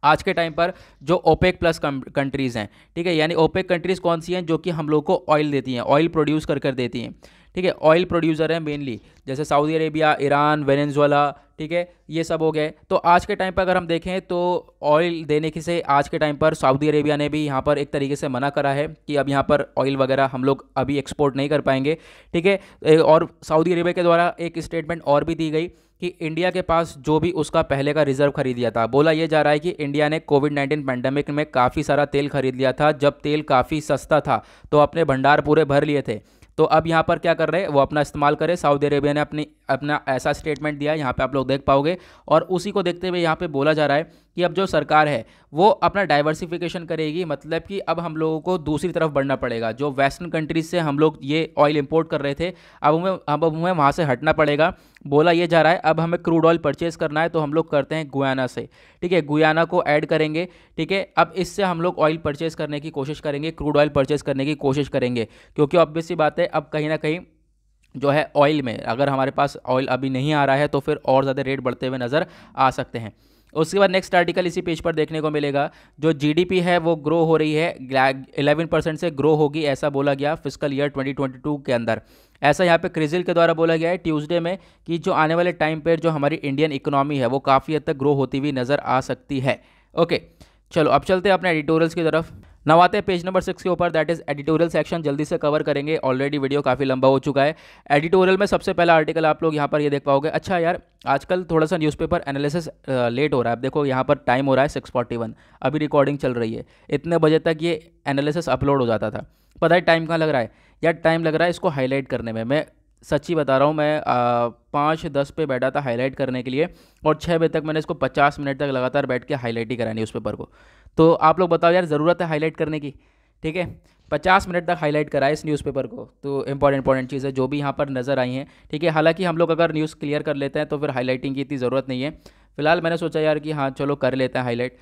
आज के टाइम पर जो ओपेक प्लस कंट्रीज़ हैं, ठीक है, यानी ओपेक कंट्रीज़ कौन सी हैं, जो कि हम लोग को ऑयल देती हैं, ऑयल प्रोड्यूस कर देती हैं। ठीक है, ऑयल प्रोड्यूसर है मेनली, जैसे सऊदी अरेबिया, ईरान, वेनेजुएला, ठीक है, ये सब हो गए। तो आज के टाइम पर अगर हम देखें तो ऑयल देने की से आज के टाइम पर सऊदी अरेबिया ने भी यहाँ पर एक तरीके से मना करा है कि अब यहाँ पर ऑयल वगैरह हम लोग अभी एक्सपोर्ट नहीं कर पाएंगे। ठीक है, और सऊदी अरेबिया के द्वारा एक स्टेटमेंट और भी दी गई कि इंडिया के पास जो भी उसका पहले का रिजर्व खरीद लिया था, बोला ये जा रहा है कि इंडिया ने कोविड-19 पैंडेमिक में काफ़ी सारा तेल खरीद लिया था, जब तेल काफ़ी सस्ता था तो अपने भंडार पूरे भर लिए थे। तो अब यहाँ पर क्या कर रहे हैं, वो अपना इस्तेमाल करें। सऊदी अरेबिया ने अपना ऐसा स्टेटमेंट दिया, यहाँ पे आप लोग देख पाओगे। और उसी को देखते हुए यहाँ पे बोला जा रहा है कि अब जो सरकार है वो अपना डाइवर्सिफिकेशन करेगी, मतलब कि अब हम लोगों को दूसरी तरफ बढ़ना पड़ेगा। जो वेस्टर्न कंट्रीज से हम लोग ये ऑयल इंपोर्ट कर रहे थे अब हमें वहाँ से हटना पड़ेगा। बोला ये जा रहा है अब हमें क्रूड ऑयल परचेज करना है तो हम लोग करते हैं गुयाना से। ठीक है, गुयाना को ऐड करेंगे। ठीक है, अब इससे हम लोग ऑयल परचेज करने की कोशिश करेंगे, क्रूड ऑयल परचेज करने की कोशिश करेंगे, क्योंकि ऑब्वियस सी बात है अब कहीं ना कहीं जो है ऑयल में अगर हमारे पास ऑयल अभी नहीं आ रहा है तो फिर और ज़्यादा रेट बढ़ते हुए नज़र आ सकते हैं। उसके बाद नेक्स्ट आर्टिकल इसी पेज पर देखने को मिलेगा, जो जीडीपी है वो ग्रो हो रही है, 11% से ग्रो होगी, ऐसा बोला गया फिस्कल ईयर 2022 के अंदर। ऐसा यहाँ पे क्रिजिल के द्वारा बोला गया है ट्यूसडे में कि जो आने वाले टाइम पर जो हमारी इंडियन इकोनॉमी है वो काफ़ी हद तक ग्रो होती हुई नज़र आ सकती है। ओके, चलो अब चलते हैं अपने एडिटोरियल्स की तरफ। नव आते हैं पेज नंबर 6 के ऊपर, दैट इज एडिटोरियल सेक्शन। जल्दी से कवर करेंगे, ऑलरेडी वीडियो काफ़ी लंबा हो चुका है। एडिटोरियल में सबसे पहला आर्टिकल आप लोग यहाँ पर ये देख पाओगे। अच्छा यार, आजकल थोड़ा सा न्यूज़पेपर एनालिसिस लेट हो रहा है। अब देखो यहाँ पर टाइम हो रहा है 6:41, अभी रिकॉर्डिंग चल रही है। इतने बजे तक ये एनालिसिस अपलोड हो जाता था। पता है टाइम कहाँ लग रहा है यार? टाइम लग रहा है इसको हाईलाइट करने में। मैं सच्ची बता रहा हूँ, मैं 5:10 पे बैठा था हाईलाइट करने के लिए, और 6 बजे तक मैंने इसको 50 मिनट तक लगातार बैठ के हाईलाइट ही करा न्यूज़पेपर को। तो आप लोग बताओ यार, ज़रूरत है हाईलाइट करने की? ठीक है, 50 मिनट तक हाईलाइट करा है इस न्यूज़पेपर को। तो इंपॉर्टेंट चीज़ है जो भी यहाँ पर नज़र आई हैं। ठीक है, हालांकि हम लोग अगर न्यूज़ क्लियर कर लेते हैं तो फिर हाईलाइटिंग की इतनी ज़रूरत नहीं है। फिलहाल मैंने सोचा यार कि हाँ चलो कर लेते हैं हाईलाइट।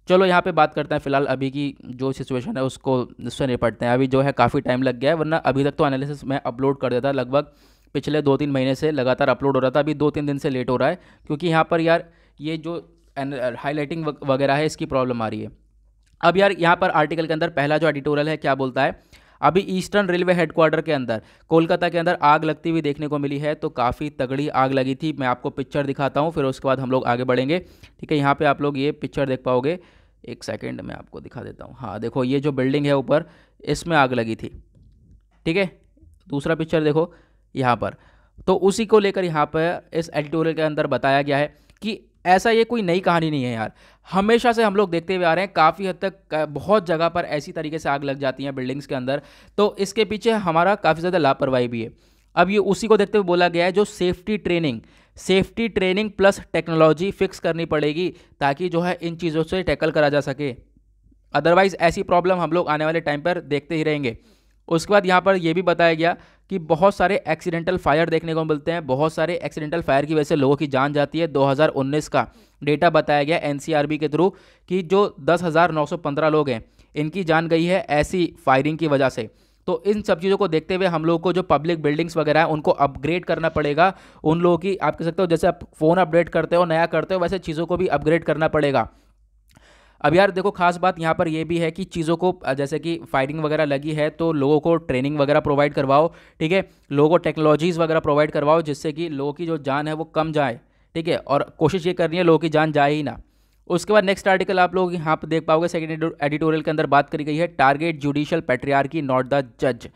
चलो यहाँ पे बात करते हैं फिलहाल अभी की जो सिचुएशन है उससे निपटते हैं। अभी जो है काफ़ी टाइम लग गया है, वरना अभी तक तो एनालिसिस मैं अपलोड कर देता, लगभग पिछले 2-3 महीने से लगातार अपलोड हो रहा था। अभी 2-3 दिन से लेट हो रहा है क्योंकि यहाँ पर यार ये जो हाईलाइटिंग वगैरह है इसकी प्रॉब्लम आ रही है। अब यार यहाँ पर आर्टिकल के अंदर पहला जो एडिटोरियल है क्या बोलता है, अभी ईस्टर्न रेलवे हेडक्वार्टर के अंदर कोलकाता के अंदर आग लगती हुई देखने को मिली है। तो काफ़ी तगड़ी आग लगी थी। मैं आपको पिक्चर दिखाता हूँ, फिर उसके बाद हम लोग आगे बढ़ेंगे। ठीक है, यहाँ पे आप लोग ये पिक्चर देख पाओगे। एक सेकंड मैं आपको दिखा देता हूँ। हाँ देखो, ये जो बिल्डिंग है ऊपर, इसमें आग लगी थी। ठीक है, दूसरा पिक्चर देखो यहाँ पर। तो उसी को लेकर यहाँ पर इस एडिटोरियल के अंदर बताया गया है कि ऐसा ये कोई नई कहानी नहीं है यार, हमेशा से हम लोग देखते हुए आ रहे हैं। काफ़ी हद तक बहुत जगह पर ऐसी तरीके से आग लग जाती हैं बिल्डिंग्स के अंदर। तो इसके पीछे हमारा काफ़ी ज़्यादा लापरवाही भी है। अब ये उसी को देखते हुए बोला गया है जो safety training plus technology fix करनी पड़ेगी, ताकि जो है इन चीज़ों से टैकल करा जा सके। अदरवाइज ऐसी प्रॉब्लम हम लोग आने वाले टाइम पर देखते ही रहेंगे। उसके बाद यहाँ पर यह भी बताया गया कि बहुत सारे एक्सीडेंटल फायर देखने को मिलते हैं, बहुत सारे एक्सीडेंटल फायर की वजह से लोगों की जान जाती है। 2019 का डेटा बताया गया एनसीआरबी के थ्रू कि जो 10,915 लोग हैं इनकी जान गई है ऐसी फायरिंग की वजह से। तो इन सब चीज़ों को देखते हुए हम लोग को जो पब्लिक बिल्डिंग्स वगैरह है उनको अपग्रेड करना पड़ेगा। उन लोगों की आप कह सकते हो जैसे आप फ़ोन अपडेट करते हो, नया करते हो, वैसे चीज़ों को भी अपग्रेड करना पड़ेगा। अब यार देखो, खास बात यहाँ पर यह भी है कि चीज़ों को जैसे कि फायरिंग वगैरह लगी है तो लोगों को ट्रेनिंग वगैरह प्रोवाइड करवाओ, ठीक है, लोगों को टेक्नोलॉजीज़ वगैरह प्रोवाइड करवाओ जिससे कि लोगों की जो जान है वो कम जाए, ठीक है, और कोशिश ये करनी है लोगों की जान जाए ही ना। उसके बाद नेक्स्ट आर्टिकल आप लोग यहाँ पर देख पाओगे, सेकंड एडिटोरियल के अंदर बात करी गई है target judicial patriarchy not the जज।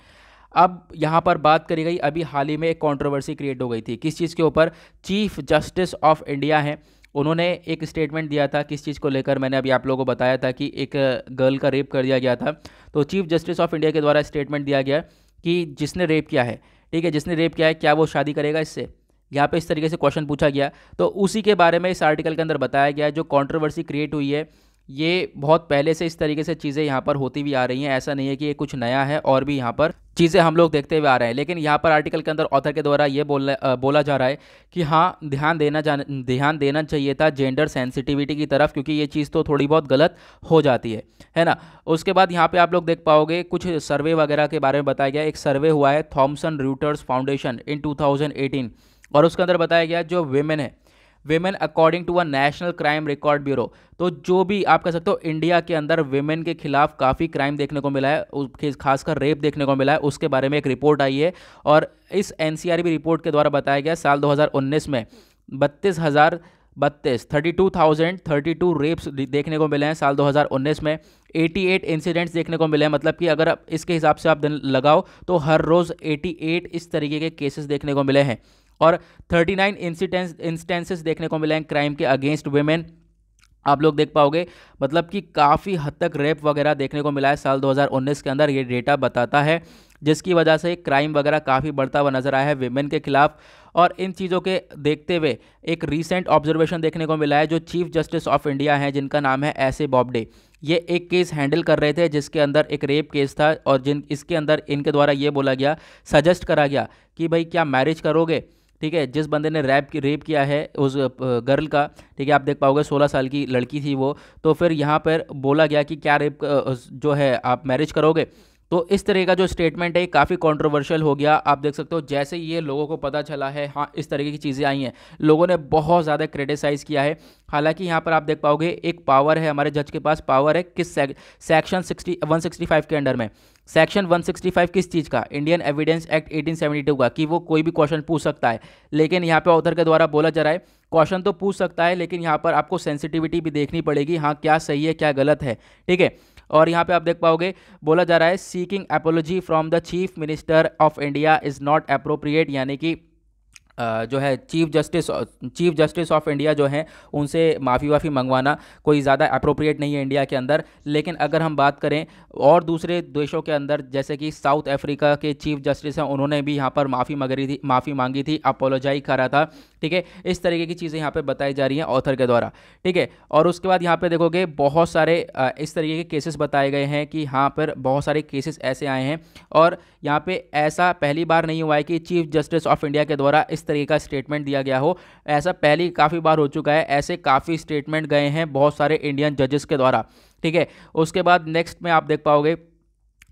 अब यहाँ पर बात करी गई, अभी हाल ही में एक कंट्रोवर्सी क्रिएट हो गई थी किस चीज़ के ऊपर, चीफ जस्टिस ऑफ इंडिया है, उन्होंने एक स्टेटमेंट दिया था किस चीज़ को लेकर, मैंने अभी आप लोगों को बताया था कि एक गर्ल का रेप कर दिया गया था। तो चीफ जस्टिस ऑफ इंडिया के द्वारा स्टेटमेंट दिया गया कि जिसने रेप किया है, ठीक है, जिसने रेप किया है क्या वो शादी करेगा इससे, यहाँ पे इस तरीके से क्वेश्चन पूछा गया। तो उसी के बारे में इस आर्टिकल के अंदर बताया गया है जो कंट्रोवर्सी क्रिएट हुई है ये बहुत पहले से इस तरीके से चीज़ें यहाँ पर होती भी आ रही हैं, ऐसा नहीं है कि ये कुछ नया है, और भी यहाँ पर चीज़ें हम लोग देखते हुए आ रहे हैं। लेकिन यहाँ पर आर्टिकल के अंदर ऑथर के द्वारा ये बोला जा रहा है कि हाँ ध्यान देना चाहिए था जेंडर सेंसिटिविटी की तरफ, क्योंकि ये चीज़ तो थोड़ी बहुत गलत हो जाती है ना। उसके बाद यहाँ पे आप लोग देख पाओगे कुछ सर्वे वगैरह के बारे में बताया गया। एक सर्वे हुआ है थॉमसन रॉयटर्स फाउंडेशन इन 2018, और उसके अंदर बताया गया जो women according to a National Crime Record Bureau. तो जो भी आप कह सकते हो इंडिया के अंदर वेमेन के खिलाफ काफ़ी क्राइम देखने को मिला है, खासकर रेप देखने को मिला है, उसके बारे में एक रिपोर्ट आई है। और इस एनसीआरबी रिपोर्ट के द्वारा बताया गया साल 2019 में 32,032 रेप्स देखने को मिले हैं साल 2019 में। 88 इंसिडेंट्स देखने को मिले हैं, मतलब कि अगर आप इसके हिसाब से आप दिन लगाओ तो हर रोज़ 88 इस तरीके के केसेस देखने को मिले हैं। और 39 इंस्टेंसेस देखने को मिले हैं क्राइम के अगेंस्ट वेमेन। आप लोग देख पाओगे मतलब कि काफ़ी हद तक रेप वगैरह देखने को मिला है साल 2019 के अंदर, ये डेटा बताता है, जिसकी वजह से क्राइम वगैरह काफ़ी बढ़ता हुआ नजर आया है वेमेन के खिलाफ। और इन चीज़ों के देखते हुए एक रीसेंट ऑब्जर्वेशन देखने को मिला है, जो चीफ जस्टिस ऑफ इंडिया हैं जिनका नाम है एस ए बॉब्डे, ये एक केस हैंडल कर रहे थे जिसके अंदर एक रेप केस था, और इसके अंदर इनके द्वारा ये बोला गया, सजेस्ट करा गया कि भाई क्या मैरिज करोगे, ठीक है, जिस बंदे ने रेप किया है उस गर्ल का, ठीक है, आप देख पाओगे 16 साल की लड़की थी वो। तो फिर यहाँ पर बोला गया कि क्या रेप जो है आप मैरिज करोगे। तो इस तरह का जो स्टेटमेंट है काफ़ी कंट्रोवर्शियल हो गया। आप देख सकते हो जैसे ये लोगों को पता चला है, हाँ इस तरीके की चीज़ें आई हैं, लोगों ने बहुत ज़्यादा क्रिटिसाइज़ किया है। हालांकि यहाँ पर आप देख पाओगे एक पावर है, हमारे जज के पास पावर है किस सेक्शन 165 के अंडर में। सेक्शन 165 किस चीज़ का, इंडियन एविडेंस एक्ट 1872 का, कि वो कोई भी क्वेश्चन पूछ सकता है। लेकिन यहाँ पे ऑथर के द्वारा बोला जा रहा है क्वेश्चन तो पूछ सकता है, लेकिन यहाँ पर आपको सेंसिटिविटी भी देखनी पड़ेगी, हाँ क्या सही है क्या गलत है, ठीक है। और यहाँ पे आप देख पाओगे बोला जा रहा है seeking apiology from the chief minister of India is not appropriate, यानी कि जो है चीफ जस्टिस ऑफ इंडिया जो है उनसे माफ़ी मंगवाना कोई ज़्यादा अप्रोप्रिएट नहीं है इंडिया के अंदर। लेकिन अगर हम बात करें और दूसरे देशों के अंदर, जैसे कि साउथ अफ्रीका के चीफ जस्टिस हैं, उन्होंने भी यहाँ पर माफ़ी मांगी थी, अपोलोजाइज करा था, ठीक है। इस तरीके की चीज़ें यहाँ पे बताई जा रही हैं ऑथर के द्वारा, ठीक है। और उसके बाद यहाँ पे देखोगे बहुत सारे इस तरीके के केसेस बताए गए हैं कि यहाँ पर बहुत सारे केसेस ऐसे आए हैं, और यहाँ पे ऐसा पहली बार नहीं हुआ है कि चीफ जस्टिस ऑफ इंडिया के द्वारा इस तरीके का स्टेटमेंट दिया गया हो, ऐसा पहले काफ़ी बार हो चुका है, ऐसे काफ़ी स्टेटमेंट गए हैं बहुत सारे इंडियन जजेस के द्वारा, ठीक है। उसके बाद नेक्स्ट में आप देख पाओगे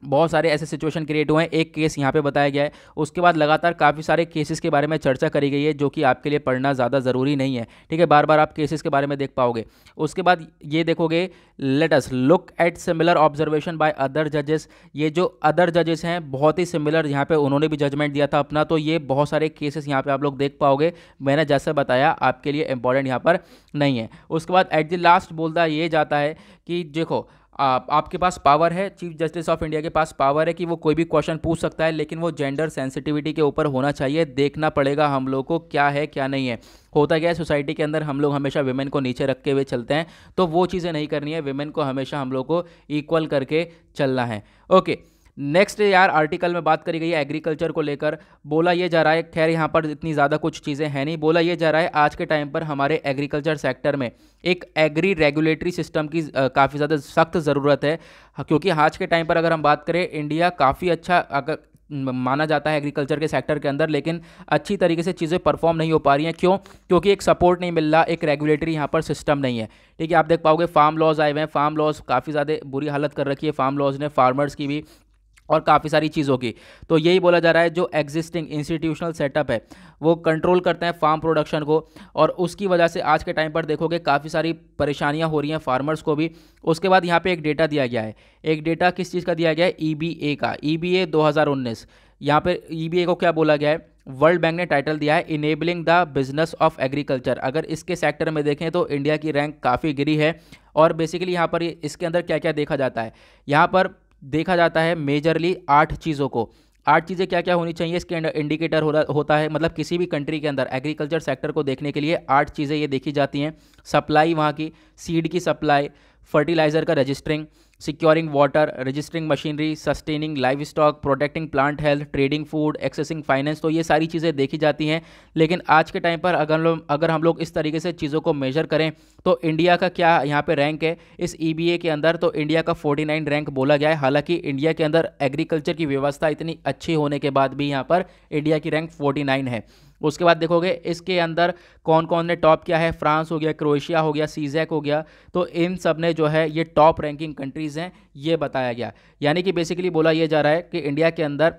बहुत सारे ऐसे सिचुएशन क्रिएट हुए हैं, एक केस यहाँ पे बताया गया है। उसके बाद लगातार काफ़ी सारे केसेस के बारे में चर्चा करी गई है, जो कि आपके लिए पढ़ना ज़्यादा ज़रूरी नहीं है, ठीक है, बार बार आप केसेस के बारे में देख पाओगे। उसके बाद ये देखोगे let us look at similar observation by other जजेस, ये जो अदर जजेस हैं बहुत ही सिमिलर यहाँ पे उन्होंने भी जजमेंट दिया था अपना। तो ये बहुत सारे केसेस यहाँ पे आप लोग देख पाओगे, मैंने जैसे बताया आपके लिए इंपॉर्टेंट यहाँ पर नहीं है। उसके बाद एट द लास्ट बोलता ये जाता है कि देखो आपके पास पावर है, चीफ जस्टिस ऑफ इंडिया के पास पावर है कि वो कोई भी क्वेश्चन पूछ सकता है, लेकिन वो जेंडर सेंसिटिविटी के ऊपर होना चाहिए। देखना पड़ेगा हम लोग को क्या है क्या नहीं है। होता क्या है सोसाइटी के अंदर हम लोग हमेशा विमेन को नीचे रखे हुए चलते हैं, तो वो चीज़ें नहीं करनी है, विमेन को हमेशा हम लोग को इक्वल करके चलना है। ओके, नेक्स्ट यार आर्टिकल में बात करी गई है एग्रीकल्चर को लेकर। बोला ये जा रहा है, खैर यहाँ पर इतनी ज़्यादा कुछ चीज़ें हैं नहीं, बोला ये जा रहा है आज के टाइम पर हमारे एग्रीकल्चर सेक्टर में एक एग्री रेगुलेटरी सिस्टम की काफ़ी ज़्यादा सख्त ज़रूरत है। क्योंकि आज के टाइम पर अगर हम बात करें, इंडिया काफ़ी अच्छा अगर माना जाता है एग्रीकल्चर के सेक्टर के अंदर, लेकिन अच्छी तरीके से चीज़ें परफॉर्म नहीं हो पा रही हैं। क्यों? क्योंकि एक सपोर्ट नहीं मिल रहा, एक रेगुलेटरी यहाँ पर सिस्टम नहीं है। ठीक है, आप देख पाओगे फार्म लॉज आए हुए हैं, फार्म लॉज काफ़ी ज़्यादा बुरी हालत कर रखी है फार्म लॉज ने, फार्मर्स की भी और काफ़ी सारी चीज़ों की। तो यही बोला जा रहा है जो एग्जिस्टिंग इंस्टीट्यूशनल सेटअप है वो कंट्रोल करते हैं फार्म प्रोडक्शन को, और उसकी वजह से आज के टाइम पर देखोगे काफ़ी सारी परेशानियां हो रही हैं फार्मर्स को भी। उसके बाद यहाँ पे एक डेटा दिया गया है, एक डेटा किस चीज़ का दिया गया है, EBA का, EBA 2019। यहाँ पे EBA को क्या बोला गया है, वर्ल्ड बैंक ने टाइटल दिया है enabling the business of agriculture. अगर इसके सेक्टर में देखें तो इंडिया की रैंक काफ़ी गिरी है। और बेसिकली यहाँ पर इसके अंदर क्या क्या देखा जाता है, यहाँ पर देखा जाता है मेजरली 8 चीज़ों को। 8 चीज़ें क्या क्या होनी चाहिए इसके इंडिकेटर होता है, मतलब किसी भी कंट्री के अंदर एग्रीकल्चर सेक्टर को देखने के लिए 8 चीज़ें ये देखी जाती हैं। सप्लाई वहाँ की, सीड की सप्लाई, फर्टिलाइज़र का registering, securing water, registering machinery, sustaining live stock, protecting plant health, trading food, accessing finance. तो ये सारी चीज़ें देखी जाती हैं। लेकिन आज के टाइम पर अगर हम लोग इस तरीके से चीज़ों को मेजर करें तो इंडिया का क्या यहाँ पे रैंक है इस EBA के अंदर, तो इंडिया का 49 रैंक बोला गया है। हालांकि इंडिया के अंदर एग्रीकल्चर की व्यवस्था इतनी अच्छी होने के बाद भी यहाँ पर इंडिया की रैंक 49 है। उसके बाद देखोगे इसके अंदर कौन कौन ने टॉप किया है, फ्रांस हो गया, क्रोएशिया हो गया, सीजैक हो गया। तो इन सब ने जो है ये टॉप रैंकिंग कंट्रीज़ हैं, ये बताया गया। यानी कि बेसिकली बोला ये जा रहा है कि इंडिया के अंदर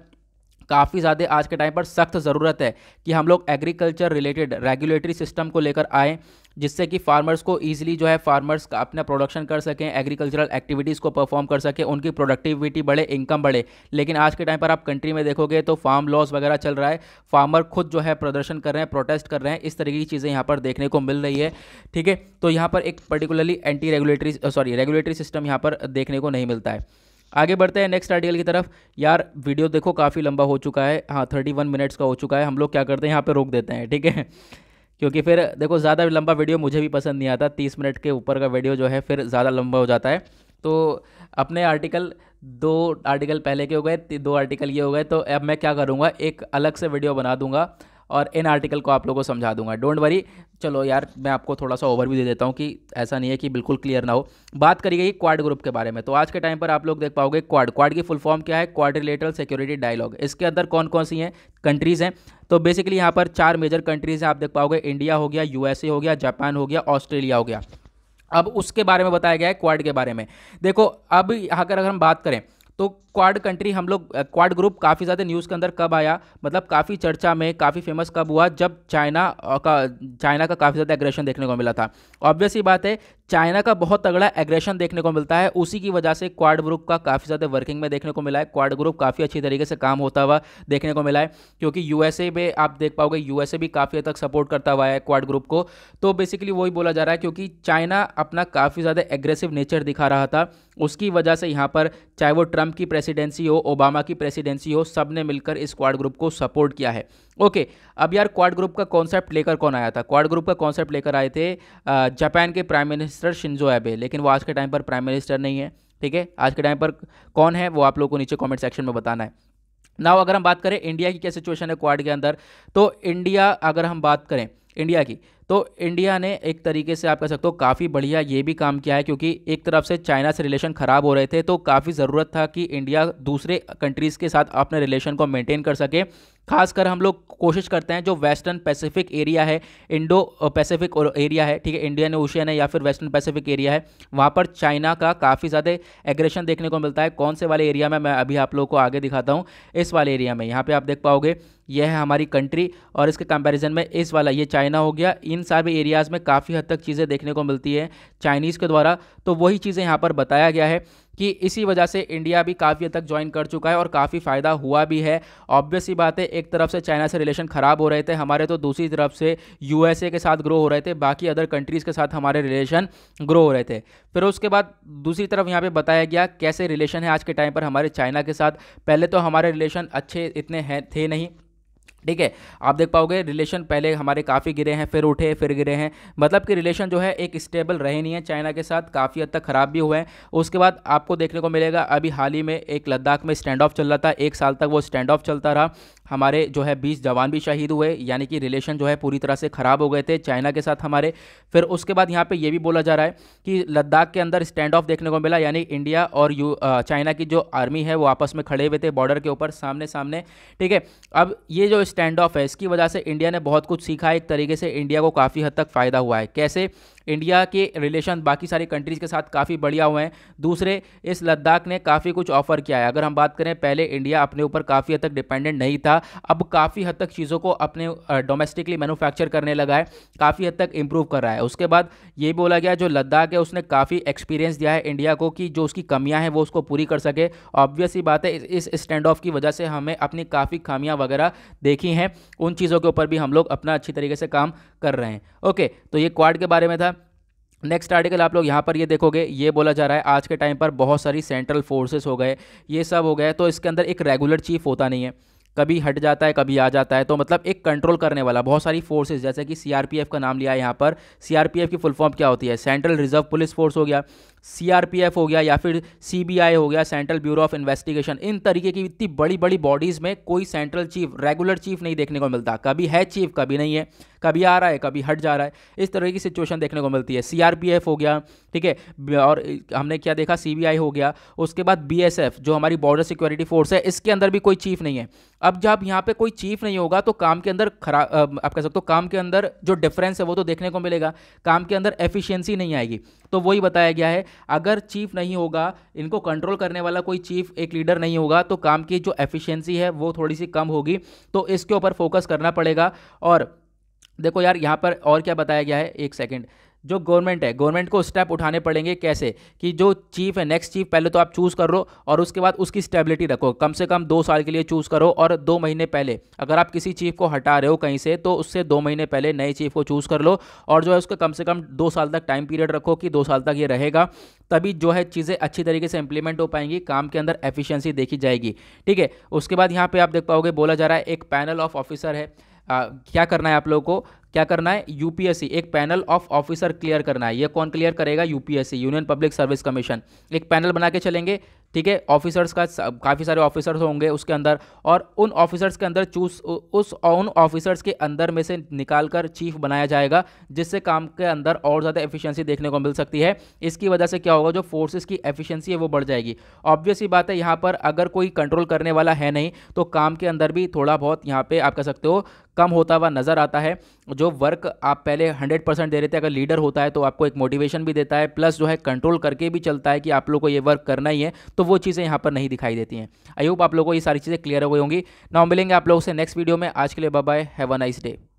काफ़ी ज़्यादा आज के टाइम पर सख्त ज़रूरत है कि हम लोग एग्रीकल्चर रिलेटेड रेगुलेटरी सिस्टम को लेकर आएँ, जिससे कि फार्मर्स को ईजिली जो है फार्मर्स का अपना प्रोडक्शन कर सकें, एग्रीकल्चरल एक्टिविटीज़ को परफॉर्म कर सकें, उनकी प्रोडक्टिविटी बढ़े, इनकम बढ़े। लेकिन आज के टाइम पर आप कंट्री में देखोगे तो फार्म लॉस वगैरह चल रहा है, फार्मर खुद जो है प्रदर्शन कर रहे हैं, प्रोटेस्ट कर रहे हैं, इस तरीके की चीज़ें यहाँ पर देखने को मिल रही है। ठीक है, तो यहाँ पर एक पर्टिकुलरली रेगुलेटरी सिस्टम यहाँ पर देखने को नहीं मिलता है। आगे बढ़ते हैं नेक्स्ट आर्टिकल की तरफ। यार वीडियो देखो काफ़ी लंबा हो चुका है, हाँ 31 मिनट्स का हो चुका है। हम लोग क्या करते हैं यहाँ पे रोक देते हैं, ठीक है, क्योंकि फिर देखो ज़्यादा लंबा वीडियो मुझे भी पसंद नहीं आता। 30 मिनट के ऊपर का वीडियो जो है फिर ज़्यादा लंबा हो जाता है। तो अपने आर्टिकल 2 आर्टिकल पहले के हो गए, 2 आर्टिकल ये हो गए, तो अब मैं क्या करूँगा, एक अलग से वीडियो बना दूंगा और इन आर्टिकल को आप लोगों को समझा दूंगा, डोंट वरी। चलो यार मैं आपको थोड़ा सा ओवरव्यू दे देता हूँ कि ऐसा नहीं है कि बिल्कुल क्लियर ना हो। बात करी गई क्वाड ग्रुप के बारे में, तो आज के टाइम पर आप लोग देख पाओगे क्वाड की फुल फॉर्म क्या है, क्वाड्रिलेटरल सिक्योरिटी डायलॉग। इसके अंदर कौन कौन सी हैं कंट्रीज़ हैं, तो बेसिकली यहाँ पर 4 मेजर कंट्रीज़ हैं। आप देख पाओगे इंडिया हो गया, USA हो गया, जापान हो गया, ऑस्ट्रेलिया हो गया। अब उसके बारे में बताया गया है क्वाड के बारे में। देखो अब अगर हम बात करें तो क्वाड कंट्री हम लोग क्वाड ग्रुप काफ़ी ज़्यादा न्यूज़ के अंदर कब आया, मतलब काफ़ी चर्चा में, काफ़ी फेमस कब हुआ, जब चाइना का काफ़ी ज़्यादा एग्रेशन देखने को मिला था। ऑब्वियस ही बात है चाइना का बहुत तगड़ा एग्रेशन देखने को मिलता है, उसी की वजह से क्वाड ग्रुप का काफ़ी ज़्यादा वर्किंग में देखने को मिला है। क्वाड ग्रुप काफ़ी अच्छी तरीके से काम होता हुआ देखने को मिला है, क्योंकि USA में आप देख पाओगे USA भी काफ़ी हद तक सपोर्ट करता हुआ है क्वाड ग्रुप को। तो बेसिकली वही बोला जा रहा है, क्योंकि चाइना अपना काफ़ी ज़्यादा एग्रेसिव नेचर दिखा रहा था, उसकी वजह से यहाँ पर चाहे वो ट्रंप की प्रेसिडेंसी हो, ओबामा की प्रेसिडेंसी हो, सब ने मिलकर इस क्वाड ग्रुप को सपोर्ट किया है। ओके, अब यार क्वाड ग्रुप का कॉन्सेप्ट लेकर कौन आया था, क्वाड ग्रुप का कॉन्सेप्ट लेकर आए थे जापान के प्राइम मिनिस्टर शिंजो एबे, लेकिन वो आज के टाइम पर प्राइम मिनिस्टर नहीं है। ठीक है, आज के टाइम पर कौन है वो आप लोगों को नीचे कमेंट सेक्शन में बताना है। नाउ अगर हम बात करें इंडिया की क्या सिचुएशन है क्वाड के अंदर, तो इंडिया अगर हम बात करें इंडिया की, तो इंडिया ने एक तरीके से आप कह सकते हो काफ़ी बढ़िया ये भी काम किया है, क्योंकि एक तरफ से चाइना से रिलेशन ख़राब हो रहे थे, तो काफ़ी ज़रूरत था कि इंडिया दूसरे कंट्रीज़ के साथ अपने रिलेशन को मेंटेन कर सके। खासकर हम लोग कोशिश करते हैं जो वेस्टर्न पैसिफिक एरिया है, इंडो पैसिफिक एरिया है, ठीक है, इंडियन ओशियन है या फिर वेस्टर्न पैसिफिक एरिया है, वहाँ पर चाइना का काफ़ी ज़्यादा एग्रेशन देखने को मिलता है। कौन से वाले एरिया में, मैं अभी आप लोगों को आगे दिखाता हूँ। इस वाले एरिया में यहाँ पे आप देख पाओगे यह है हमारी कंट्री, और इसके कंपैरिजन में इस वाला ये चाइना हो गया। इन सारे एरियाज़ में काफ़ी हद तक चीज़ें देखने को मिलती है चाइनीज़ के द्वारा, तो वही चीज़ें यहाँ पर बताया गया है कि इसी वजह से इंडिया भी काफ़ी हद तक ज्वाइन कर चुका है और काफ़ी फ़ायदा हुआ भी है। ऑब्वियस सी बात है, एक तरफ से चाइना से रिलेशन ख़राब हो रहे थे हमारे, तो दूसरी तरफ से USA के साथ ग्रो हो रहे थे, बाकी अदर कंट्रीज़ के साथ हमारे रिलेशन ग्रो हो रहे थे। फिर उसके बाद दूसरी तरफ यहाँ पे बताया गया कैसे रिलेशन है आज के टाइम पर हमारे चाइना के साथ। पहले तो हमारे रिलेशन अच्छे इतने थे नहीं, ठीक है। आप देख पाओगे रिलेशन पहले हमारे काफ़ी गिरे हैं, फिर उठे, फिर गिरे हैं, मतलब कि रिलेशन जो है एक स्टेबल रहे नहीं है चाइना के साथ, काफ़ी हद तक ख़राब भी हुए हैं। उसके बाद आपको देखने को मिलेगा अभी हाल ही में एक लद्दाख में स्टैंड ऑफ चल रहा था, 1 साल तक वो स्टैंड ऑफ चलता रहा, हमारे जो है 20 जवान भी शहीद हुए, यानी कि रिलेशन जो है पूरी तरह से ख़राब हो गए थे चाइना के साथ हमारे। फिर उसके बाद यहाँ पे ये भी बोला जा रहा है कि लद्दाख के अंदर स्टैंड ऑफ देखने को मिला, यानी इंडिया और चाइना की जो आर्मी है वो आपस में खड़े हुए थे बॉर्डर के ऊपर सामने सामने। ठीक है। अब ये जो स्टैंड ऑफ है इसकी वजह से इंडिया ने बहुत कुछ सीखा है, एक तरीके से इंडिया को काफ़ी हद तक फ़ायदा हुआ है। कैसे? इंडिया के रिलेशन बाकी सारी कंट्रीज़ के साथ काफ़ी बढ़िया हुए हैं। दूसरे, इस लद्दाख ने काफ़ी कुछ ऑफर किया है। अगर हम बात करें, पहले इंडिया अपने ऊपर काफ़ी हद तक डिपेंडेंट नहीं था, अब काफ़ी हद तक चीज़ों को अपने डोमेस्टिकली मैन्युफैक्चर करने लगा है, काफ़ी हद तक इंप्रूव कर रहा है। उसके बाद ये बोला गया जो लद्दाख है उसने काफ़ी एक्सपीरियंस दिया है इंडिया को कि जो उसकी कमियां हैं वो उसको पूरी कर सके। ऑब्वियस ही बात है, इस स्टैंड ऑफ की वजह से हमें अपनी काफ़ी खामियां वगैरह देखी हैं, उन चीज़ों के ऊपर भी हम लोग अपना अच्छी तरीके से काम कर रहे हैं। ओके, तो ये क्वाड के बारे में था। नेक्स्ट आर्टिकल आप लोग यहाँ पर ये देखोगे, ये बोला जा रहा है आज के टाइम पर बहुत सारी सेंट्रल फोर्सेस हो गए, ये सब हो गए, तो इसके अंदर एक रेगुलर चीफ होता नहीं है, कभी हट जाता है कभी आ जाता है, तो मतलब एक कंट्रोल करने वाला बहुत सारी फोर्सेस, जैसे कि सीआरपीएफ का नाम लिया है यहाँ पर। सीआरपीएफ की फुल फॉर्म क्या होती है? सेंट्रल रिजर्व पुलिस फोर्स हो गया, सीआरपीएफ हो गया, या फिर सीबीआई हो गया, सेंट्रल ब्यूरो ऑफ इन्वेस्टिगेशन। इन तरीके की इतनी बड़ी बड़ी बॉडीज़ में कोई सेंट्रल चीफ, रेगुलर चीफ नहीं देखने को मिलता, कभी है चीफ कभी नहीं है, कभी आ रहा है कभी हट जा रहा है, इस तरह की सिचुएशन देखने को मिलती है। सीआरपीएफ हो गया, ठीक है, और हमने क्या देखा, सीबीआई हो गया, उसके बाद बीएसएफ जो हमारी बॉर्डर सिक्योरिटी फोर्स है, इसके अंदर भी कोई चीफ नहीं है। अब जब यहाँ पे कोई चीफ नहीं होगा तो काम के अंदर आप कह सकते हो काम के अंदर जो डिफरेंस है वो तो देखने को मिलेगा, काम के अंदर एफिशिएंसी नहीं आएगी। तो वही बताया गया है, अगर चीफ नहीं होगा, इनको कंट्रोल करने वाला कोई चीफ, एक लीडर नहीं होगा, तो काम की जो एफिशिएंसी है वो थोड़ी सी कम होगी, तो इसके ऊपर फोकस करना पड़ेगा। और देखो यार यहाँ पर और क्या बताया गया है, एक सेकंड, जो गवर्नमेंट है, गवर्नमेंट को स्टेप उठाने पड़ेंगे। कैसे? कि जो चीफ है, नेक्स्ट चीफ पहले तो आप चूज़ कर लो और उसके बाद उसकी स्टेबिलिटी रखो, कम से कम 2 साल के लिए चूज़ करो, और 2 महीने पहले अगर आप किसी चीफ को हटा रहे हो कहीं से तो उससे 2 महीने पहले नए चीफ को चूज़ कर लो, और जो है उसका कम से कम 2 साल तक टाइम पीरियड रखो कि 2 साल तक ये रहेगा, तभी जो है चीज़ें अच्छी तरीके से इंप्लीमेंट हो पाएंगी, काम के अंदर एफिशिएंसी देखी जाएगी। ठीक है। उसके बाद यहाँ पे आप देख पाओगे बोला जा रहा है एक पैनल ऑफ ऑफिसर है, क्या करना है आप लोगों को, क्या करना है, यूपीएससी, एक पैनल ऑफ ऑफिसर क्लियर करना है। ये कौन क्लियर करेगा? UPSC, union public service commission. एक पैनल बना के चलेंगे, ठीक है, ऑफिसर्स का काफ़ी सारे ऑफिसर्स होंगे उसके अंदर, और उन ऑफिसर्स के अंदर उन ऑफिसर्स के अंदर में से निकाल कर चीफ बनाया जाएगा, जिससे काम के अंदर और ज़्यादा एफिशिएंसी देखने को मिल सकती है। इसकी वजह से क्या होगा, जो फोर्सेस की एफिशिएंसी है वो बढ़ जाएगी। ऑब्वियस ही बात है, यहाँ पर अगर कोई कंट्रोल करने वाला है नहीं तो काम के अंदर भी थोड़ा बहुत यहाँ पे आप कह सकते हो कम होता हुआ नज़र आता है। जो वर्क आप पहले 100% दे रहे थे, अगर लीडर होता है तो आपको एक मोटिवेशन भी देता है, प्लस जो है कंट्रोल करके भी चलता है कि आप लोग को ये वर्क करना ही है, तो वो चीज़ें यहाँ पर नहीं दिखाई देती हैं। आई होप आप लोगों को ये सारी चीज़ें क्लियर हो गई होंगी। नाउ मिलेंगे आप लोगों से नेक्स्ट वीडियो में। आज के लिए bye bye, have a nice day.